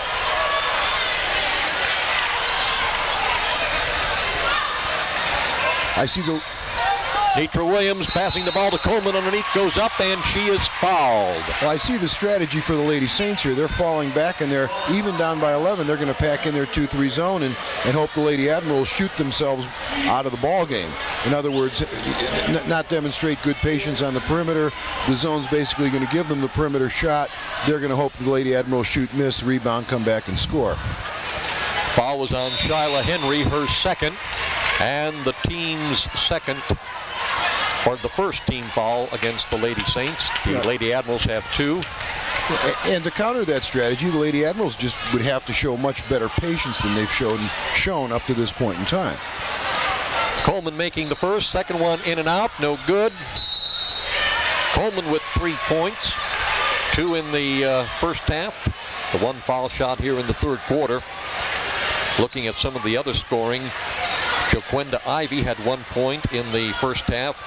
S2: I see the...
S1: Anitra Williams passing the ball to Coleman underneath, goes up, and she is fouled.
S2: Well, I see the strategy for the Lady Saints here. They're falling back, and they're even down by 11. They're going to pack in their 2-3 zone and hope the Lady Admirals shoot themselves out of the ball game. In other words, not demonstrate good patience on the perimeter. The zone's basically going to give them the perimeter shot. They're going to hope the Lady Admirals shoot, miss, rebound, come back, and score.
S1: Foul was on Shyla Henry, her second, and the team's second, or the first team foul against the Lady Saints. The Lady Admirals have 2.
S2: And to counter that strategy, the Lady Admirals just would have to show much better patience than they've shown up to this point in time.
S1: Coleman making the first, second one in and out, no good. Coleman with 3 points, 2 in the first half. The one foul shot here in the third quarter. Looking at some of the other scoring, Joquenda Ivy had 1 point in the first half.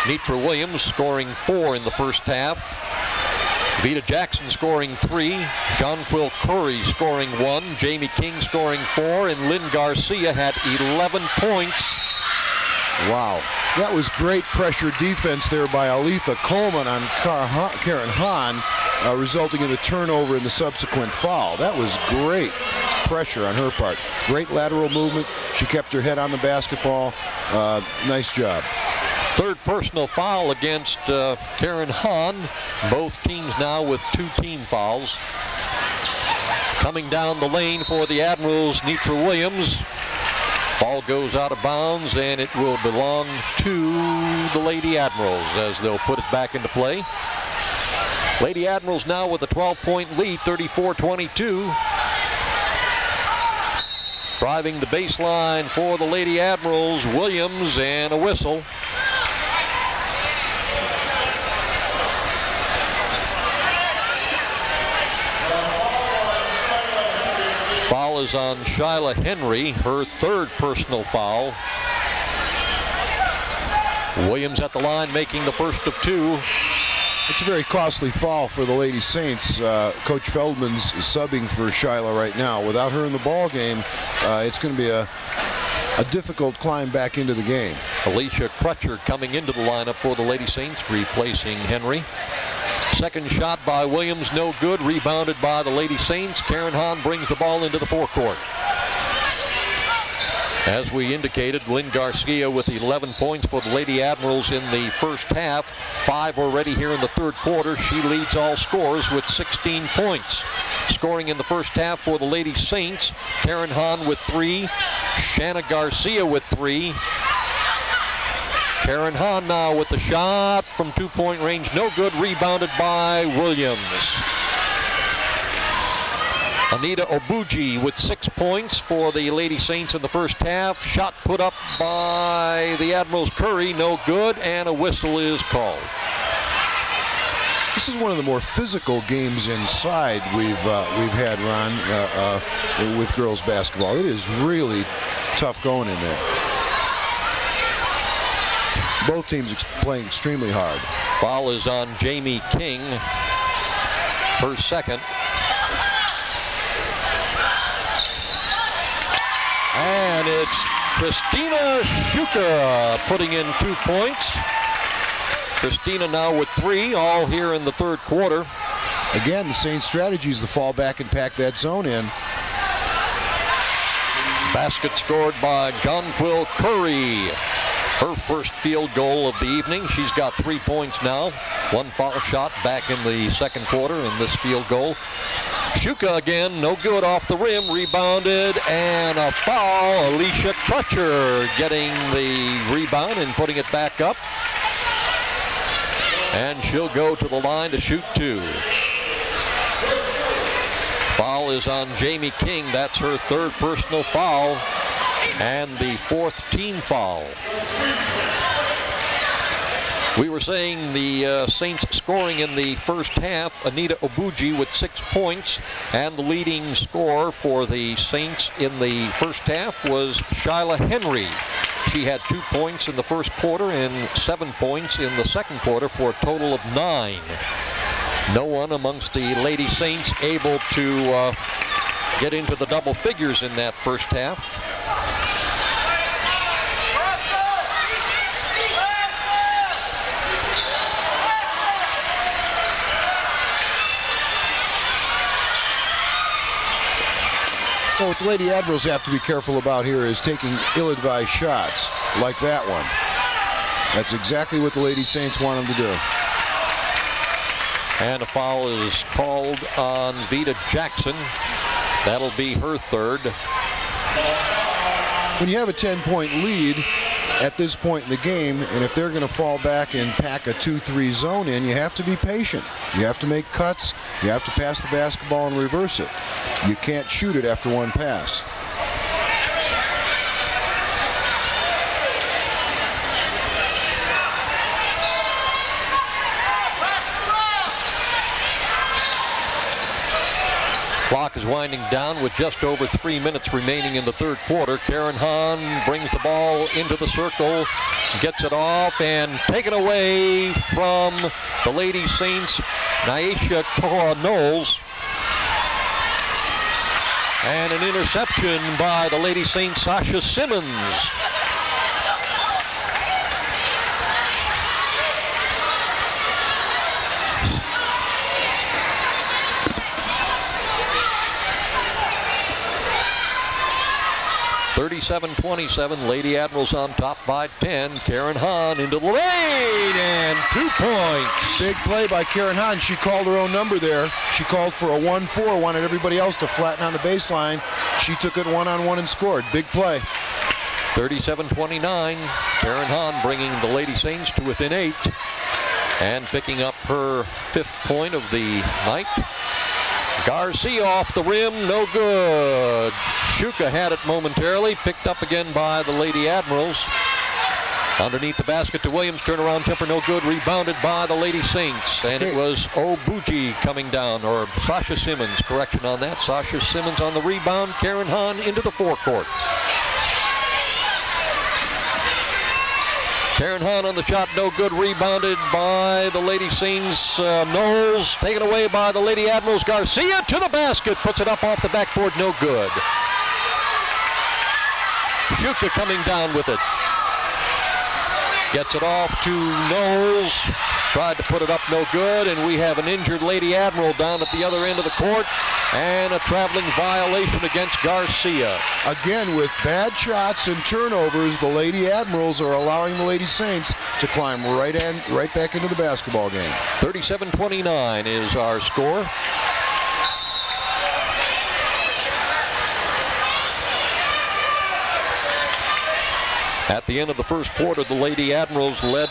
S1: Anitra Williams scoring 4 in the first half. Vita Jackson scoring 3. Jonquil Curry scoring 1. Jamie King scoring 4. And Lynn Garcia had 11 points.
S2: Wow. That was great pressure defense there by Aletha Coleman on Karen Hahn, resulting in a turnover in the subsequent foul. That was great pressure on her part. Great lateral movement. She kept her head on the basketball. Nice job.
S1: Third personal foul against Karen Hahn. Both teams now with 2 team fouls. Coming down the lane for the Admirals, Anitra Williams. Ball goes out of bounds, and it will belong to the Lady Admirals as they'll put it back into play. Lady Admirals now with a 12-point lead, 34-22. Driving the baseline for the Lady Admirals, Williams, and a whistle. Foul is on Shyla Henry, her third personal foul. Williams at the line making the first of two.
S2: It's a very costly foul for the Lady Saints. Coach Feldman's subbing for Shyla right now. Without her in the ball game, it's going to be a difficult climb back into the game.
S1: Alicia Crutcher coming into the lineup for the Lady Saints, replacing Henry. Second shot by Williams, no good. Rebounded by the Lady Saints. Karen Hahn brings the ball into the forecourt. As we indicated, Lynn Garcia with 11 points for the Lady Admirals in the first half. 5 already here in the third quarter. She leads all scorers with 16 points. Scoring in the first half for the Lady Saints, Karen Hahn with 3. Shanna Garcia with 3. Karen Hahn now with the shot from 2-point range. No good. Rebounded by Williams. Anita Obuji with 6 points for the Lady Saints in the first half. Shot put up by the Admirals Curry, no good, and a whistle is called.
S2: This is one of the more physical games inside we've had, Ron, with girls basketball. It is really tough going in there. Both teams playing extremely hard.
S1: Foul is on Jamie King, her second. And it's Christina Shuka putting in 2 points. Christina now with 3, all here in the third quarter.
S2: Again, the same strategy is to fall back and pack that zone in.
S1: Basket scored by Jonquil Curry. Her first field goal of the evening. She's got 3 points now. 1 foul shot back in the second quarter in this field goal. Shuka again, no good off the rim, rebounded, and a foul. Alicia Crutcher getting the rebound and putting it back up. And she'll go to the line to shoot 2. Foul is on Jamie King. That's her third personal foul and the 4th team foul. We were saying the Saints scoring in the first half. Anita Obuji with 6 points, and the leading scorer for the Saints in the first half was Shyla Henry. She had 2 points in the first quarter and 7 points in the second quarter for a total of 9. No one amongst the Lady Saints able to get into the double figures in that first half.
S2: Well, what the Lady Admirals have to be careful about here is taking ill-advised shots like that one. That's exactly what the Lady Saints want them to do.
S1: And a foul is called on Vita Jackson. That'll be her third.
S2: When you have a 10-point lead at this point in the game, and if they're going to fall back and pack a 2-3 zone in, you have to be patient. You have to make cuts. You have to pass the basketball and reverse it. You can't shoot it after one pass.
S1: Clock is winding down with just over 3 minutes remaining in the third quarter. Karen Hahn brings the ball into the circle, gets it off, and taken away from the Lady Saints, Nyesha Koa-Knowles. And an interception by the Lady Saints, Sasha Simmons. (37-27), Lady Admirals on top by 10. Karen Hahn into the lane and 2 points.
S2: Big play by Karen Hahn. She called her own number there. She called for a 1-4, wanted everybody else to flatten on the baseline. She took it one-on-one and scored. Big play.
S1: 37-29. Karen Hahn bringing the Lady Saints to within 8 and picking up her 5th point of the night. Garcia off the rim, no good. Shuka had it momentarily, picked up again by the Lady Admirals. Underneath the basket to Williams, turnaround temper, no good. Rebounded by the Lady Saints, and it was Obuji coming down, or Sasha Simmons, correction on that. Sasha Simmons on the rebound, Karen Hahn into the forecourt. Karen Hahn on the shot, no good. Rebounded by the Lady Saints. Knowles taken away by the Lady Admirals. Garcia to the basket, puts it up off the backboard, no good. Shuka coming down with it. Gets it off to Knowles. Tried to put it up, no good. And we have an injured Lady Admiral down at the other end of the court. And a traveling violation against Garcia.
S2: Again, with bad shots and turnovers, the Lady Admirals are allowing the Lady Saints to climb right back into the basketball game.
S1: 37-29 is our score. At the end of the first quarter, the Lady Admirals led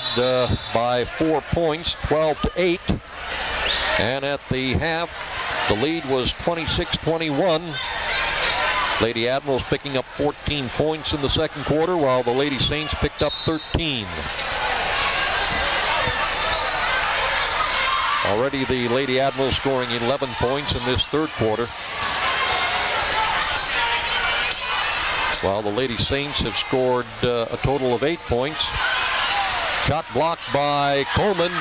S1: by 4 points, 12-8. And at the half, the lead was 26-21. Lady Admirals picking up 14 points in the second quarter, while the Lady Saints picked up 13. Already the Lady Admirals scoring 11 points in this third quarter, while the Lady Saints have scored a total of 8 points. Shot blocked by Coleman.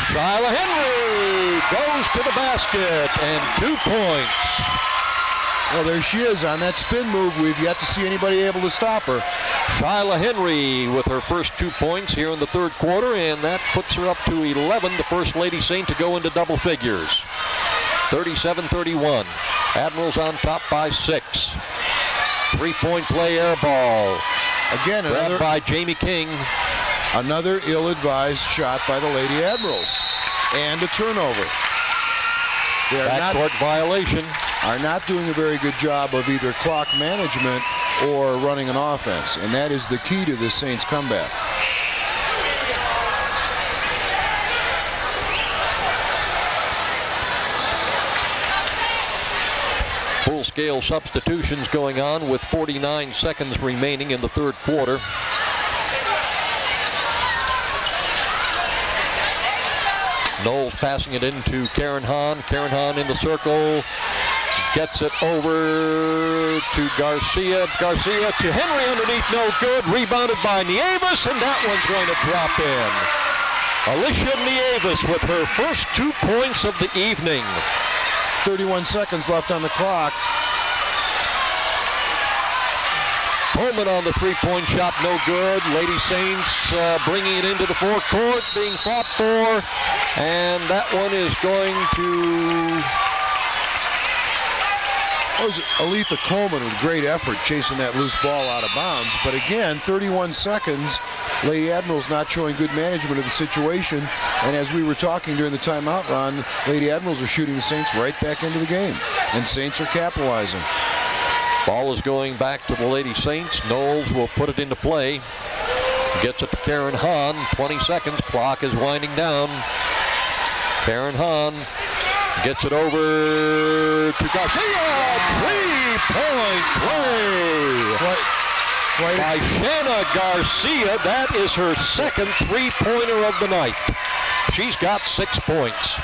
S1: Shyla Henry goes to the basket and 2 points.
S2: Well, there she is on that spin move. We've yet to see anybody able to stop her.
S1: Shyla Henry with her first 2 points here in the third quarter, and that puts her up to 11, the first Lady Saint to go into double figures. 37-31. Admirals on top by 6. 3-point play, air ball.
S2: Again,
S1: grabbed by Jamie King.
S2: Another ill-advised shot by the Lady Admirals. And a turnover. They are
S1: backcourt violation.
S2: Are not doing a very good job of either clock management or running an offense. And that is the key to this Saints comeback.
S1: Full-scale substitutions going on with 49 seconds remaining in the third quarter. Knowles passing it into Karen Hahn. Karen Hahn in the circle. Gets it over to Garcia. Garcia to Henry underneath, no good. Rebounded by Nieves, and that one's going to drop in. Alicia Nieves with her first 2 points of the evening.
S2: 31 seconds left on the clock.
S1: Coleman on the 3-point shot, no good. Lady Saints bringing it into the forecourt, being fought for, and that one is going to...
S2: That was Aletha Coleman with great effort chasing that loose ball out of bounds. But again, 31 seconds. Lady Admiral's not showing good management of the situation. And as we were talking during the timeout, Ron, Lady Admirals are shooting the Saints right back into the game. And Saints are capitalizing.
S1: Ball is going back to the Lady Saints. Knowles will put it into play. Gets it to Karen Hahn. 20 seconds. Clock is winding down. Karen Hahn gets it over to Garcia. 3-point play by Shanna Garcia. That is her second 3-pointer of the night. She's got 6 points.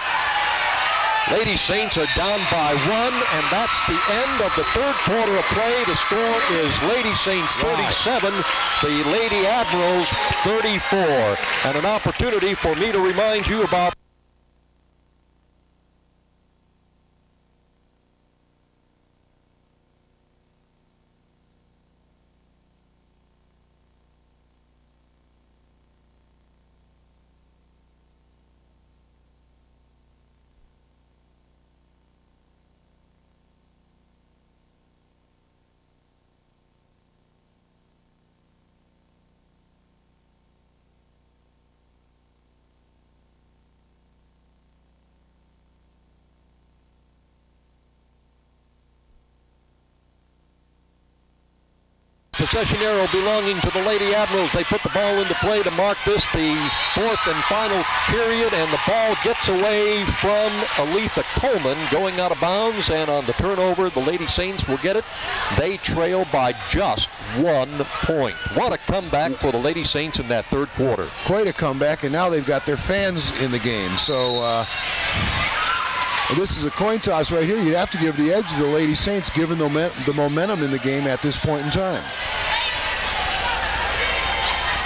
S1: Lady Saints are down by 1, and that's the end of the third quarter of play. The score is Lady Saints 37, the Lady Admirals 34. And an opportunity for me to remind you about possession arrow belonging to the Lady Admirals. They put the ball into play to mark this the fourth and final period, and the ball gets away from Aletha Coleman going out of bounds, and on the turnover, the Lady Saints will get it. They trail by just 1 point. What a comeback for the Lady Saints in that third quarter.
S2: Quite a comeback, and now they've got their fans in the game. So this is a coin toss right here. You'd have to give the edge to the Lady Saints given the momentum in the game at this point in time.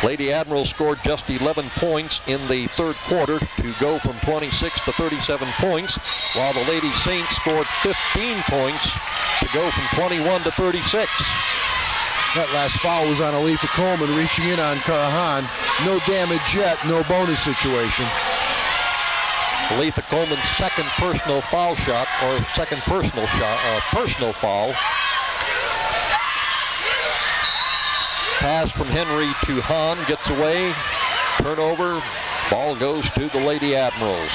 S1: Lady Admiral scored just 11 points in the third quarter to go from 26 to 37 points, while the Lady Saints scored 15 points to go from 21 to 36.
S2: That last foul was on Aletha Coleman reaching in on Karahan. No damage yet, no bonus situation.
S1: Aletha Coleman's second personal foul shot, or second personal foul. Pass from Henry to Hahn, gets away, turnover, ball goes to the Lady Admirals.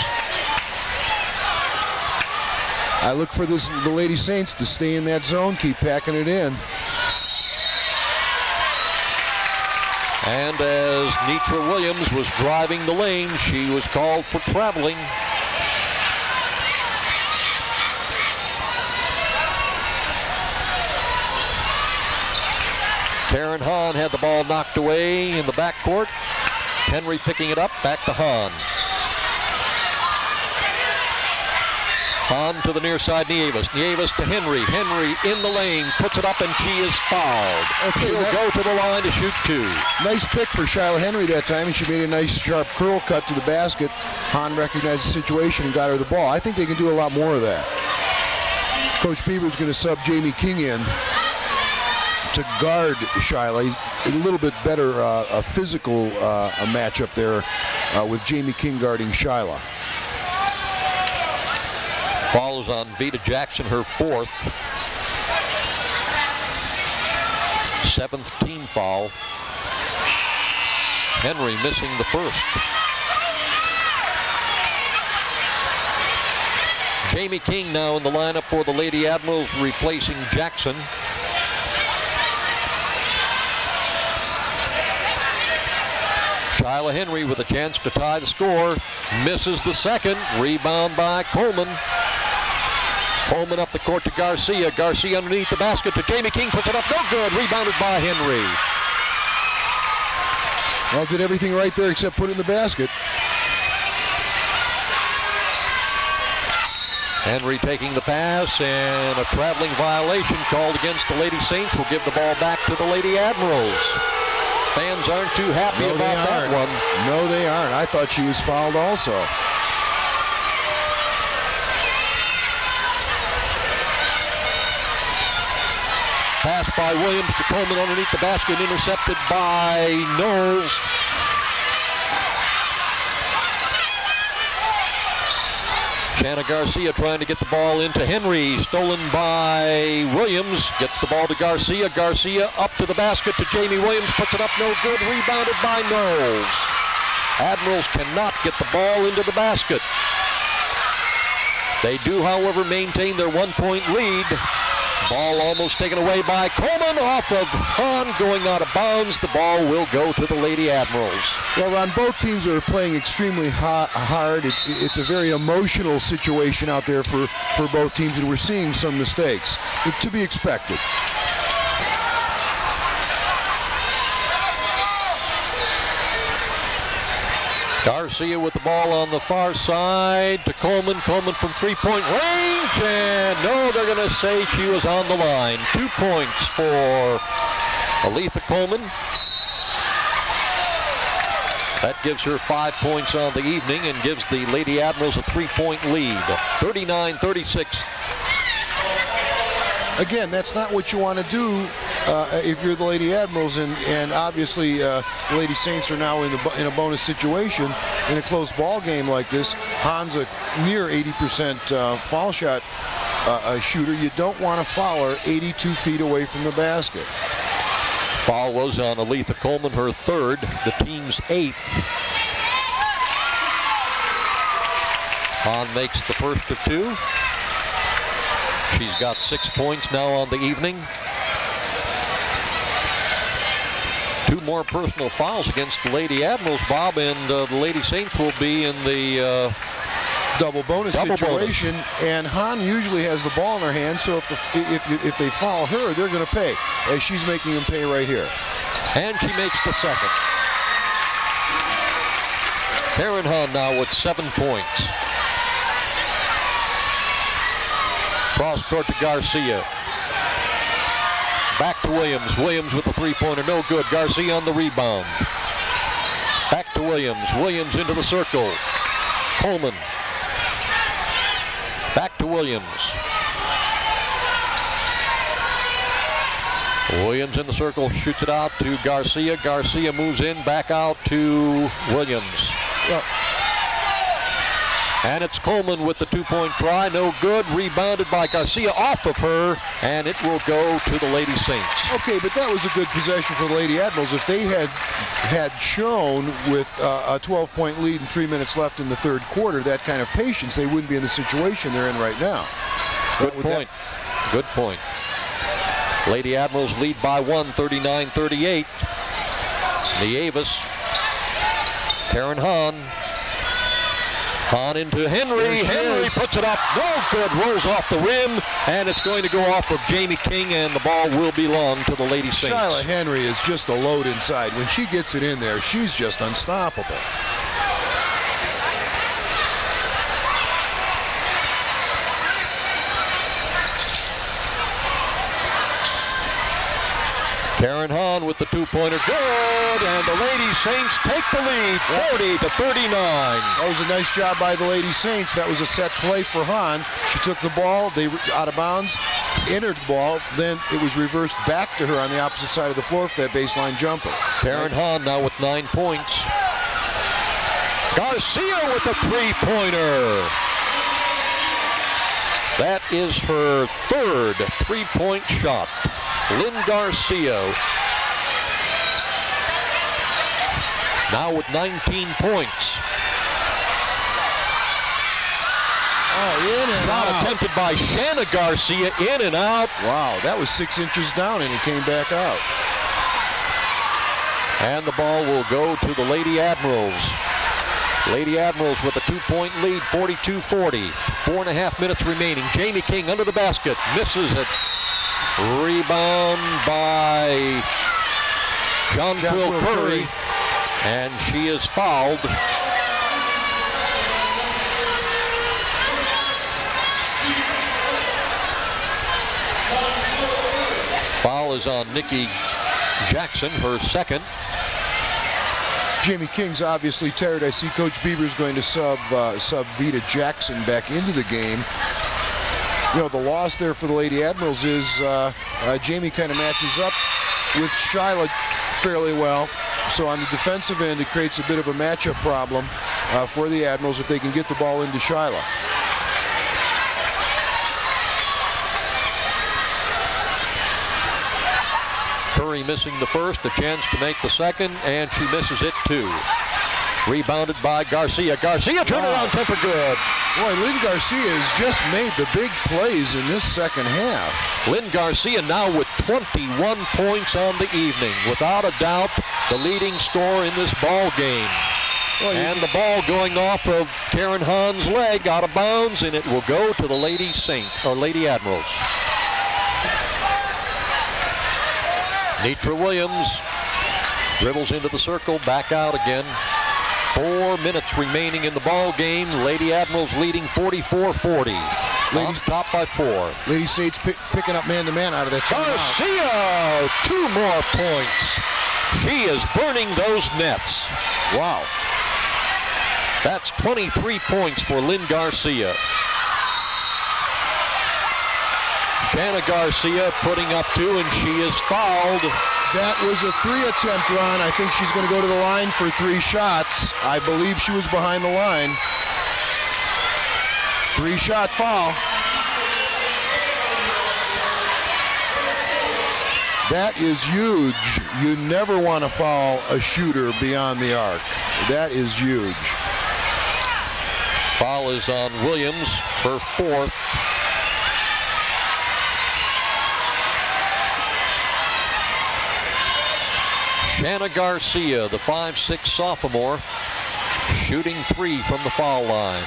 S2: I look for the Lady Saints to stay in that zone, keep packing it in.
S1: And as Nitra Williams was driving the lane, she was called for traveling. Karen Hahn had the ball knocked away in the backcourt. Henry picking it up, back to Hahn. Hahn to the near side, Nieves. Nieves to Henry. Henry in the lane, puts it up, and she is fouled. Okay, she'll go to the line to shoot 2.
S2: Nice pick for Shyla Henry that time, and she made a nice sharp curl cut to the basket. Hahn recognized the situation and got her the ball. I think they can do a lot more of that. Coach Beaver's going to sub Jamie King in to guard Shyla. He's a little bit better a physical a matchup there with Jamie King guarding Shyla.
S1: Falls on Vita Jackson, her 4th. 7th team foul. Henry missing the 1st. Jamie King now in the lineup for the Lady Admirals, replacing Jackson. Shyla Henry with a chance to tie the score. Misses the second. Rebound by Coleman. Coleman up the court to Garcia. Garcia underneath the basket to Jamie King. Puts it up. No good. Rebounded by Henry.
S2: Well, did everything right there except put it in the basket.
S1: Henry taking the pass, and a traveling violation called against the Lady Saints will give the ball back to the Lady Admirals. Fans aren't too happy about that one.
S2: No, they aren't. I thought she was fouled also.
S1: Pass by Williams to Coleman underneath the basket, intercepted by Knowles. Shanna Garcia trying to get the ball into Henry, stolen by Williams, gets the ball to Garcia. Garcia up to the basket to Jamie Williams, puts it up, no good, rebounded by Knowles. Admirals cannot get the ball into the basket. They do, however, maintain their 1-point lead. Ball almost taken away by Coleman, off of Hahn, going out of bounds. The ball will go to the Lady Admirals.
S2: Well, Ron, both teams are playing extremely hard. It's a very emotional situation out there for both teams, and we're seeing some mistakes. To be expected.
S1: Garcia with the ball on the far side to Coleman. Coleman from three-point range, and no, they're going to say she was on the line. 2 points for Aletha Coleman. That gives her 5 points on the evening and gives the Lady Admirals a 3-point lead, 39-36.
S2: Again, that's not what you want to do if you're the Lady Admirals, and obviously Lady Saints are now in a bonus situation in a close ball game like this. Hahn's a near 80% foul shot shooter. You don't want to foul her 82 feet away from the basket.
S1: Foul was on Aletha Coleman, her 3rd, the team's 8th. Hahn makes the first of 2. She's got 6 points now on the evening. 2 more personal fouls against the Lady Admirals, Bob, and the Lady Saints will be in the
S2: double bonus situation. And Hahn usually has the ball in her hand, so if they foul her, they're going to pay, as she's making them pay right here.
S1: And she makes the second. Karen Hahn now with 7 points. Cross court to Garcia. Back to Williams. Williams with the 3-pointer, no good. Garcia on the rebound. Back to Williams. Williams into the circle. Coleman. Back to Williams. Williams in the circle, shoots it out to Garcia. Garcia moves in, back out to Williams.
S2: Well,
S1: and it's Coleman with the 2-point try, no good. Rebounded by Garcia off of her, and it will go to the Lady Saints.
S2: Okay, but that was a good possession for the Lady Admirals. If they had shown with a 12-point lead and 3 minutes left in the third quarter that kind of patience, they wouldn't be in the situation they're in right now.
S1: Good point. Good point. Lady Admirals lead by 1, 39-38. Nieves. Karen Hahn. Hahn into Henry. Henry puts it up. No good. Rolls off the rim. And it's going to go off of Jamie King, and the ball will belong to the Lady Saints.
S2: Shyla Henry is just a load inside. When she gets it in there, she's just unstoppable.
S1: Karen Hahn with the 2-pointer, good, and the Lady Saints take the lead, 40-39.
S2: That was a nice job by the Lady Saints. That was a set play for Hahn. She took the ball, they were out of bounds, entered the ball, then it was reversed back to her on the opposite side of the floor for that baseline jumper.
S1: Karen Hahn now with 9 points. Garcia with the 3-pointer. That is her 3rd 3-point shot. Lynn Garcia now with 19 points.
S2: Oh, in and
S1: Shot
S2: out.
S1: attempted by Shanna Garcia, in and out.
S2: Wow, that was 6 inches down and it came back out.
S1: And the ball will go to the Lady Admirals. Lady Admirals with a 2-point lead, 42-40. 4.5 minutes remaining. Jamie King under the basket, misses it. Rebound by Jonquil Curry, and she is fouled. Foul is on Nikki Jackson, her 2nd.
S2: Jamie King's obviously tired. I see Coach Bieber's going to sub Vita Jackson back into the game. You know, the loss there for the Lady Admirals is Jamie kind of matches up with Shyla fairly well. So on the defensive end, it creates a bit of a matchup problem for the Admirals if they can get the ball into Shyla.
S1: Curry missing the first, a chance to make the second, and she misses it too. Rebounded by Garcia. Garcia turnaround temper good.
S2: Boy, Lynn Garcia has just made the big plays in this second half.
S1: Lynn Garcia now with 21 points on the evening. Without a doubt, the leading scorer in this ball game. Well, and the ball going off of Karen Hahn's leg out of bounds, and it will go to the Lady Saints, or Lady Admirals. Netra Williams dribbles into the circle, back out again. 4 minutes remaining in the ball game. Lady Admirals leading 44-40. On top by 4.
S2: Lady Saints picking up man-to-man out of that
S1: timeout. Garcia, 2 more points. She is burning those nets.
S2: Wow.
S1: That's 23 points for Lynn Garcia. Shanna Garcia putting up 2, and she is fouled.
S2: That was a 3 attempt, Ron. I think she's going to go to the line for 3 shots. I believe she was behind the line. 3-shot foul. That is huge. You never want to foul a shooter beyond the arc. That is huge.
S1: Foul is on Williams, her 4th. Shanna Garcia, the 5'6" sophomore, shooting 3 from the foul line.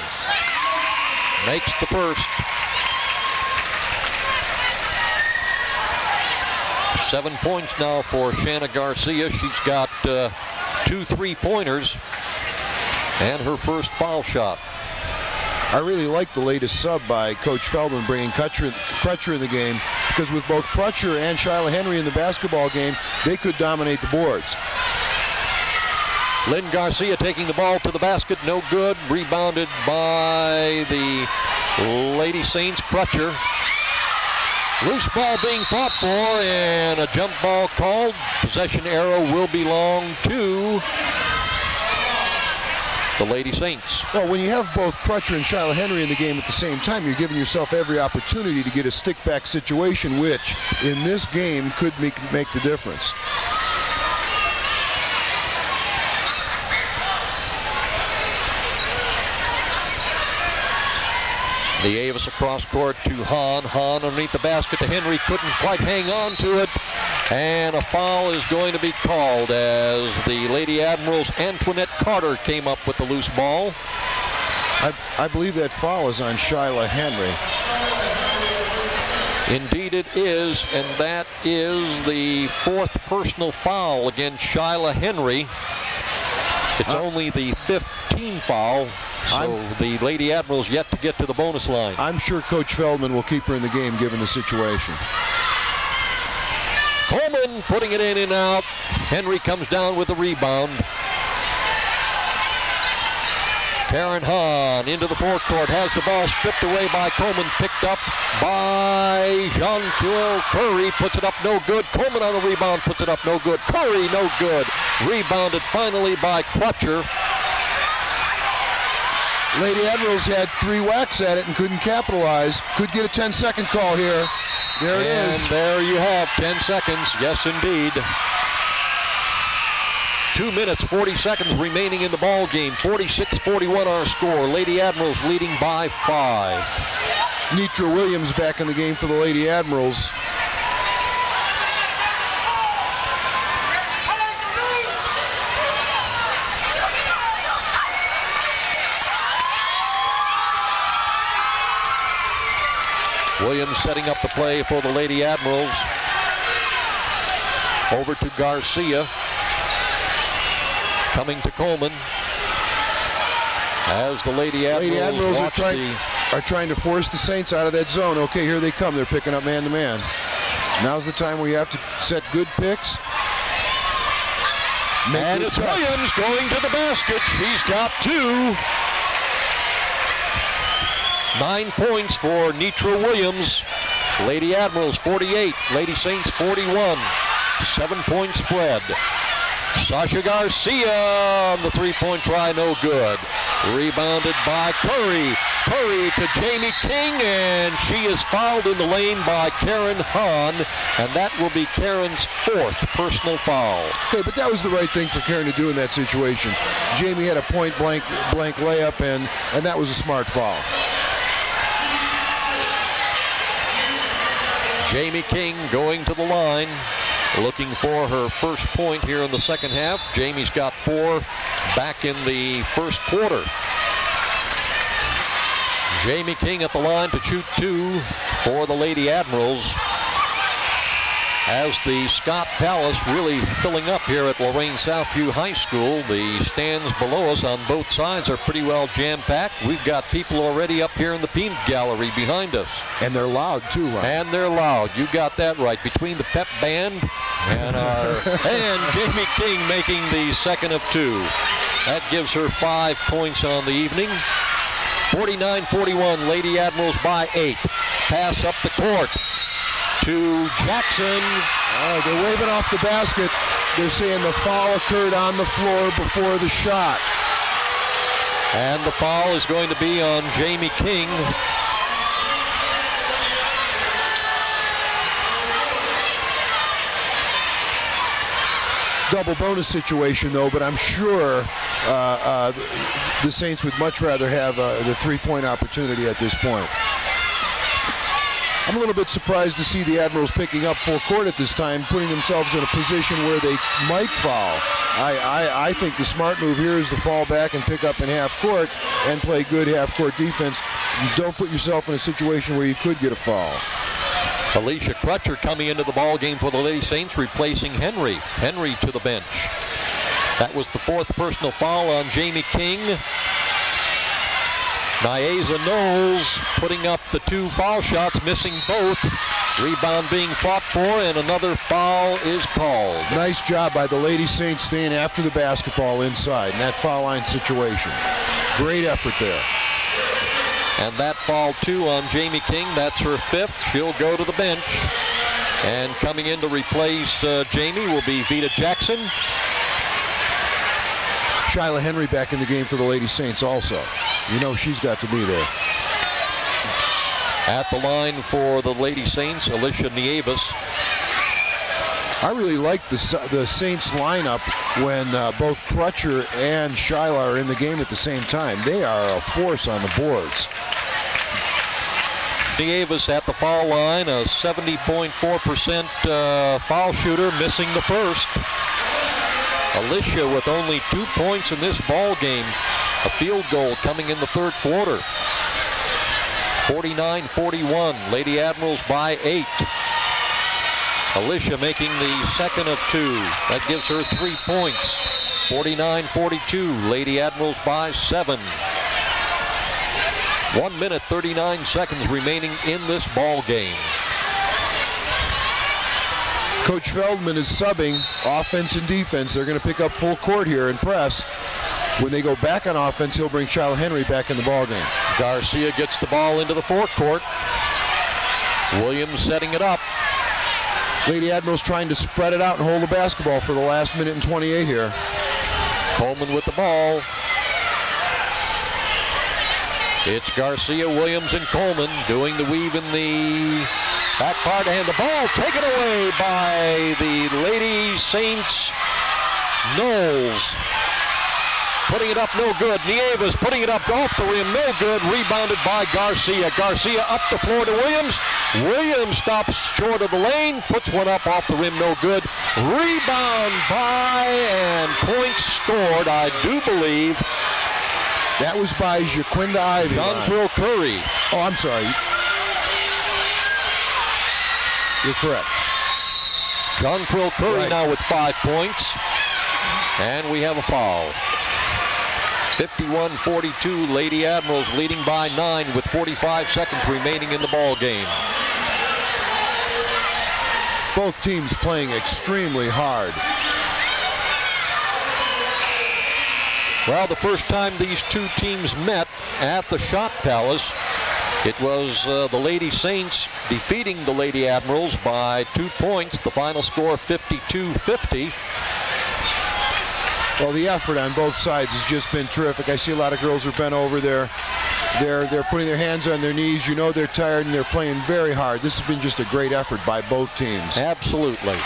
S1: Makes the first. 7 points now for Shanna Garcia. She's got 2 3-pointers and her first foul shot.
S2: I really like the latest sub by Coach Feldman, bringing Crutcher in the game, because with both Crutcher and Shyla Henry in the basketball game, they could dominate the boards.
S1: Lynn Garcia taking the ball to the basket, no good. Rebounded by the Lady Saints. Crutcher. Loose ball being fought for, and a jump ball called. Possession arrow will belong to the Lady Saints.
S2: Well, when you have both Crutcher and Shyla Henry in the game at the same time, you're giving yourself every opportunity to get a stick-back situation, which in this game could make the difference.
S1: The Avis across court to Hahn. Hahn underneath the basket to Henry. Couldn't quite hang on to it. And a foul is going to be called as the Lady Admirals' Antoinette Carter came up with the loose ball.
S2: I believe that foul is on Shyla Henry.
S1: Indeed it is, and that is the 4th personal foul against Shyla Henry. It's only the 5th team foul. So the Lady Admirals yet to get to the bonus line.
S2: I'm sure Coach Feldman will keep her in the game given the situation.
S1: Coleman putting it in and out. Henry comes down with the rebound. Karen Hahn into the forecourt, has the ball stripped away by Coleman, picked up by Jean-Pierre Curry, puts it up, no good. Coleman on the rebound, puts it up, no good. Curry, no good. Rebounded finally by Crutcher.
S2: Lady Admirals had 3 whacks at it and couldn't capitalize. Could get a 10-second call here. There it is.
S1: And there you have 10 seconds. Yes, indeed. 2 minutes, 40 seconds remaining in the ball game. 46-41 our score. Lady Admirals leading by 5.
S2: Nitra Williams back in the game for the Lady Admirals.
S1: Williams setting up the play for the Lady Admirals. Over to Garcia. Coming to Coleman. As the Lady Admirals
S2: are trying to force the Saints out of that zone. Okay, here they come. They're picking up man-to-man. Now's the time where you have to set good picks.
S1: And it's Williams going to the basket. She's got 2. 9 points for Nitra Williams. Lady Admirals 48, Lady Saints 41. 7-point spread. Sasha Garcia on the 3-point try, no good. Rebounded by Curry. Curry to Jamie King, and she is fouled in the lane by Karen Hahn, and that will be Karen's 4th personal foul.
S2: Okay, but that was the right thing for Karen to do in that situation. Jamie had a point-blank layup, and that was a smart foul.
S1: Jamie King going to the line, looking for her first point here in the second half. Jamie's got 4 back in the first quarter. Jamie King at the line to shoot 2 for the Lady Admirals. As the Scott Palace really filling up here at Lorain Southview High School. The stands below us on both sides are pretty well jam-packed. We've got people already up here in the peanut gallery behind us.
S2: And they're loud too, Ron.
S1: And they're loud. You got that right. Between the pep band and and Jamie King making the second of 2. That gives her 5 points on the evening. 49-41, Lady Admirals by 8. Pass up the court to Jackson.
S2: They're waving off the basket. They're saying the foul occurred on the floor before the shot.
S1: And the foul is going to be on Jamie King.
S2: Double bonus situation though, but I'm sure the Saints would much rather have the 3-point opportunity at this point. I'm a little bit surprised to see the Admirals picking up full court at this time, putting themselves in a position where they might foul. I think the smart move here is to fall back and pick up in half court and play good half court defense. You don't put yourself in a situation where you could get a foul.
S1: Alicia Crutcher coming into the ball game for the Lady Saints, replacing Henry. Henry to the bench. That was the 4th personal foul on Jamie King. Niaza Knowles putting up the 2 foul shots, missing both. Rebound being fought for, and another foul is called.
S2: Nice job by the Lady Saints staying after the basketball inside in that foul line situation. Great effort there.
S1: And that foul 2 on Jamie King, that's her 5th. She'll go to the bench. And coming in to replace Jamie will be Vita Jackson.
S2: Shyla Henry back in the game for the Lady Saints also. You know she's got to be there.
S1: At the line for the Lady Saints, Alicia Nieves.
S2: I really like the Saints lineup when both Crutcher and Shyla are in the game at the same time. They are a force on the boards.
S1: Nieves at the foul line, a 70.4% foul shooter, missing the first. Alicia with only 2 points in this ball game. A field goal coming in the 3rd quarter. 49-41, Lady Admirals by 8. Alicia making the 2nd of 2. That gives her 3 points. 49-42, Lady Admirals by 7. 1 minute, 39 seconds remaining in this ball game.
S2: Coach Feldman is subbing offense and defense. They're going to pick up full court here and press. When they go back on offense, he'll bring Shyla Henry back in the ball game.
S1: Garcia gets the ball into the forecourt. Williams setting it up.
S2: Lady Admirals trying to spread it out and hold the basketball for the last minute and 28 here.
S1: Coleman with the ball. It's Garcia, Williams, and Coleman doing the weave in the back part, and the ball taken away by the Lady Saints. Knowles putting it up, no good. Nieves putting it up off the rim, no good. Rebounded by Garcia. Garcia up the floor to Williams. Williams stops short of the lane, puts one up off the rim, no good. Rebound by, and points scored, I do believe.
S2: That was by Jaquinda Ivy.
S1: Jonquil Curry.
S2: Oh, I'm sorry. You're correct.
S1: Jonquil Curry now with 5 points. And we have a foul. 51-42, Lady Admirals leading by 9 with 45 seconds remaining in the ball game.
S2: Both teams playing extremely hard.
S1: Well, the first time these two teams met at the Shot Palace, it was the Lady Saints defeating the Lady Admirals by 2 points. The final score 52-50.
S2: Well, the effort on both sides has just been terrific. I see a lot of girls are bent over there. They're putting their hands on their knees. You know they're tired and they're playing very hard. This has been just a great effort by both teams.
S1: Absolutely.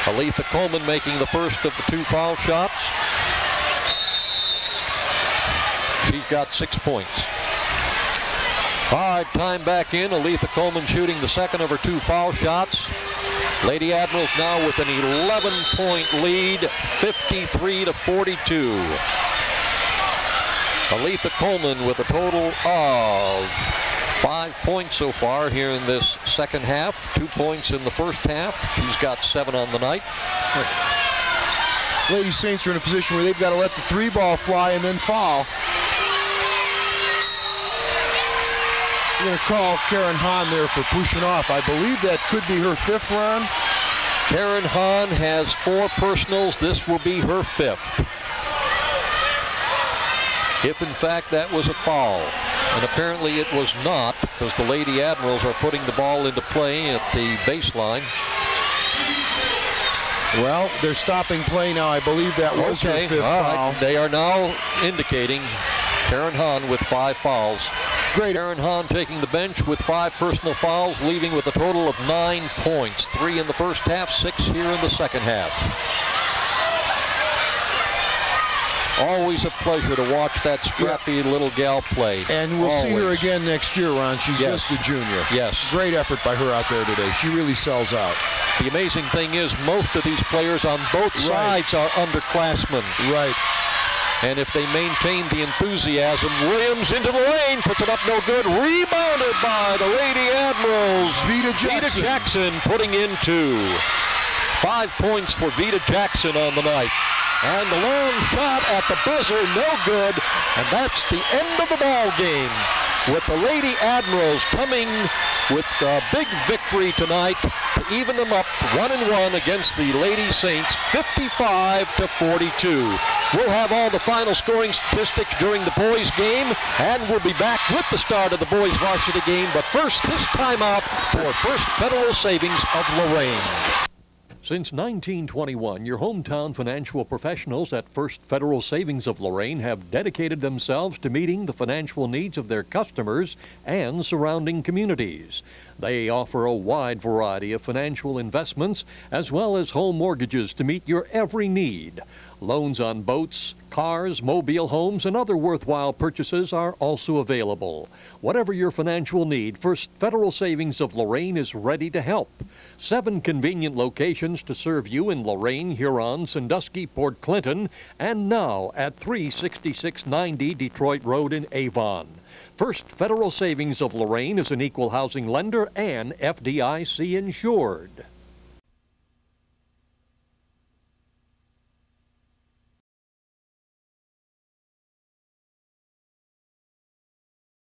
S1: Aletha Coleman making the first of the 2 foul shots. She's got 6 points. All right, time back in. Aletha Coleman shooting the second of her 2 foul shots. Lady Admirals now with an 11-point lead, 53-42. Aletha Coleman with a total of 5 points so far here in this second half. 2 points in the first half. She's got 7 on the night.
S2: Lady Saints are in a position where they've got to let the 3-ball fly and then foul. We're going to call Karen Hahn there for pushing off. I believe that could be her 5th run.
S1: Karen Hahn has 4 personals. This will be her 5th. If in fact that was a foul, and apparently it was not, because the Lady Admirals are putting the ball into play at the baseline.
S2: Well, they're stopping play now. I believe that was her 5th foul.
S1: Right. They are now indicating Karen Hahn with 5 fouls.
S2: Great.
S1: Karen Hahn taking the bench with 5 personal fouls, leaving with a total of 9 points. 3 in the first half, 6 here in the second half. Always a pleasure to watch that scrappy little gal play.
S2: And we'll see her again next year, Ron. She's just a junior.
S1: Yes.
S2: Great effort by her out there today. She really sells out.
S1: The amazing thing is most of these players on both sides are underclassmen.
S2: Right.
S1: And if they maintain the enthusiasm, Williams into the lane, puts it up no good. Rebounded by the Lady Admirals.
S2: Vita
S1: Jackson putting in 2. 5 points for Vita Jackson on the night. And the long shot at the buzzer, no good. And that's the end of the ball game, with the Lady Admirals coming with a big victory tonight to even them up 1-1 against the Lady Saints, 55-42. We'll have all the final scoring statistics during the boys' game, and we'll be back with the start of the boys' varsity game. But first, this timeout for First Federal Savings of Lorain. Since 1921, your hometown financial professionals at First Federal Savings of Lorain have dedicated themselves to meeting the financial needs of their customers and surrounding communities. They offer a wide variety of financial investments as well as home mortgages to meet your every need. Loans on boats, cars, mobile homes, and other worthwhile purchases are also available. Whatever your financial need, First Federal Savings of Lorain is ready to help. 7 convenient locations to serve you in Lorain, Huron, Sandusky, Port Clinton, and now at 36690 Detroit Road in Avon. First Federal Savings of Lorain is an equal housing lender and FDIC insured.